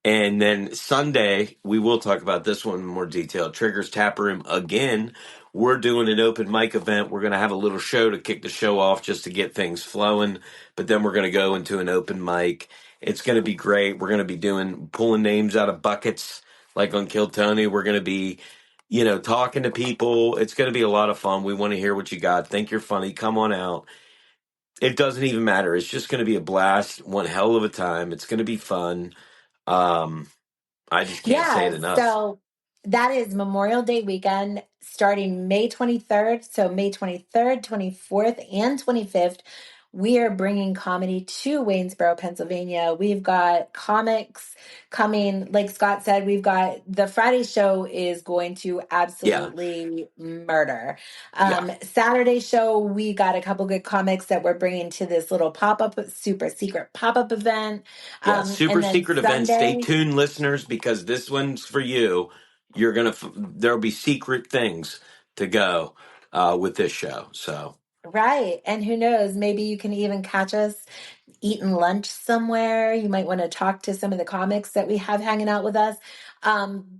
And then Sunday, we will talk about this one in more detail. Triggers Tap Room again. We're doing an open mic event. We're going to have a little show to kick the show off just to get things flowing. But then we're going to go into an open mic. It's going to be great. We're going to be pulling names out of buckets like on Kill Tony. We're going to be, talking to people. It's going to be a lot of fun. We want to hear what you got. Think you're funny. Come on out. It doesn't even matter. It's just going to be a blast. One hell of a time. It's going to be fun. Um, I just can't say Yeah, it enough. so that is Memorial Day weekend starting May 23rd. So May 23rd, 24th, and 25th, we are bringing comedy to Waynesboro, Pennsylvania. We've got comics coming. Like Scott said, we've got the Friday show is going to Yeah, absolutely murder. yeah, Saturday show, we got a couple good comics that we're bringing to this little pop-up, super secret pop-up event. yeah. Super And then secret event. Stay Sunday, tuned, listeners, because this one's for you. There'll be secret things to go with this show. So right. And who knows, maybe you can even catch us eating lunch somewhere. You might want to talk to some of the comics that we have hanging out with us.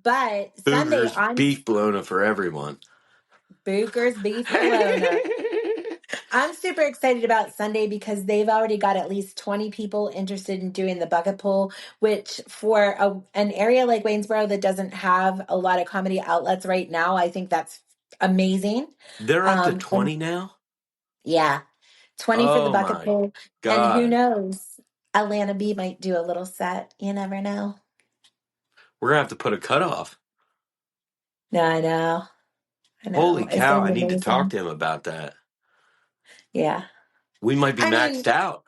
But Sunday Boogers on beef bologna for everyone. Booker's Beef Bologna. I'm super excited about Sunday because they've already got at least 20 people interested in doing the bucket pull, which for an area like Waynesboro that doesn't have a lot of comedy outlets right now, I think that's amazing. They're up to And 20 now. yeah, 20 for the Oh bucket my pool. And who God, knows? Atlanta B might do a little set. You never know. we're gonna have to put a cutoff. No, I know. I Holy know. It's cow! going to I be need to talk amazing. to him about that. Yeah. We might be I mean, maxed out.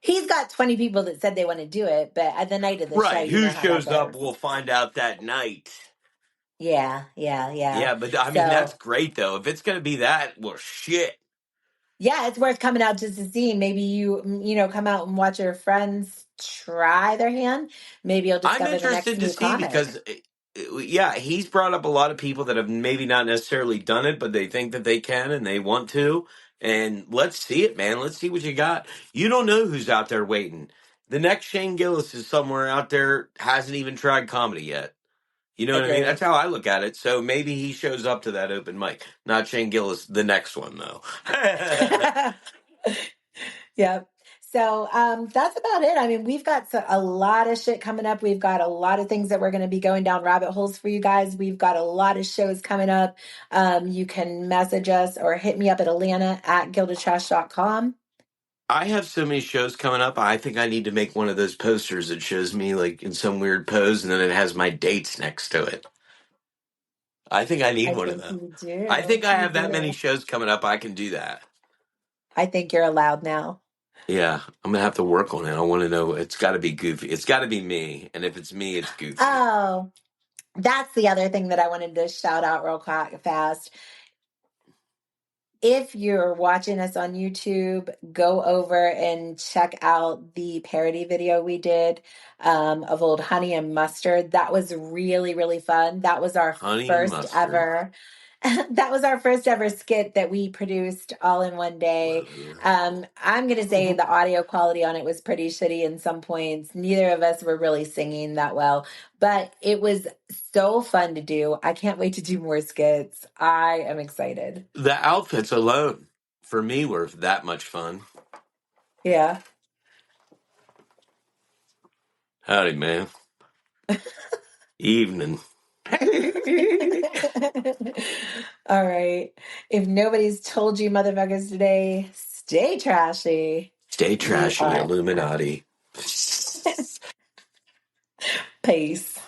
he's got 20 people that said they want to do it, but at the night of the show, Right? you Who know how that shows up? goes. We'll find out that night. Yeah, yeah, yeah. Yeah, but I mean that's So, great though. If it's gonna be that, well, shit. yeah, it's worth coming out just to see. Maybe come out and watch your friends try their hand. Maybe you'll I'm discover the next interested to new see comic. because, yeah, he's brought up a lot of people that have maybe not necessarily done it, but they think that they can and they want to. And let's see it, man. Let's see what you got. You don't know who's out there waiting. The next Shane Gillis is somewhere out there, hasn't even tried comedy yet. You know what I mean? That's Agreed. how I look at it. So maybe he shows up to that open mic. Not Shane Gillis, the next one, though. Yep. So that's about it. I mean, we've got a lot of shit coming up. We've got a lot of things that we're going to be going down rabbit holes for you guys. We've got a lot of shows coming up. You can message us or hit me up at Atlanta@gildedtrash.com. I have so many shows coming up. I think I need to make one of those posters that shows me like in some weird pose and then it has my dates next to it. I think I need I one of think them. you I do. think I You have that many do. shows coming up. I can do that. I think you're allowed now. Yeah, I'm gonna have to work on it. I want to know. It's got to be goofy. It's got to be me. And if it's me, it's goofy. Oh, that's the other thing that I wanted to shout out real quick fast. If you're watching us on YouTube, go over and check out the parody video we did of old Honey and Mustard. That was really, really fun. That was our Honey and first mustard. ever. That was our first ever skit that we produced all in one day. I'm going to say the audio quality on it was pretty shitty in some points. Neither of us were really singing that well, but it was so fun to do. I can't wait to do more skits. I am excited. The outfits alone for me were that much fun. Yeah. Howdy, man. Evening. All right. If nobody's told you motherfuckers today, stay trashy. Stay We trashy, are Illuminati. peace.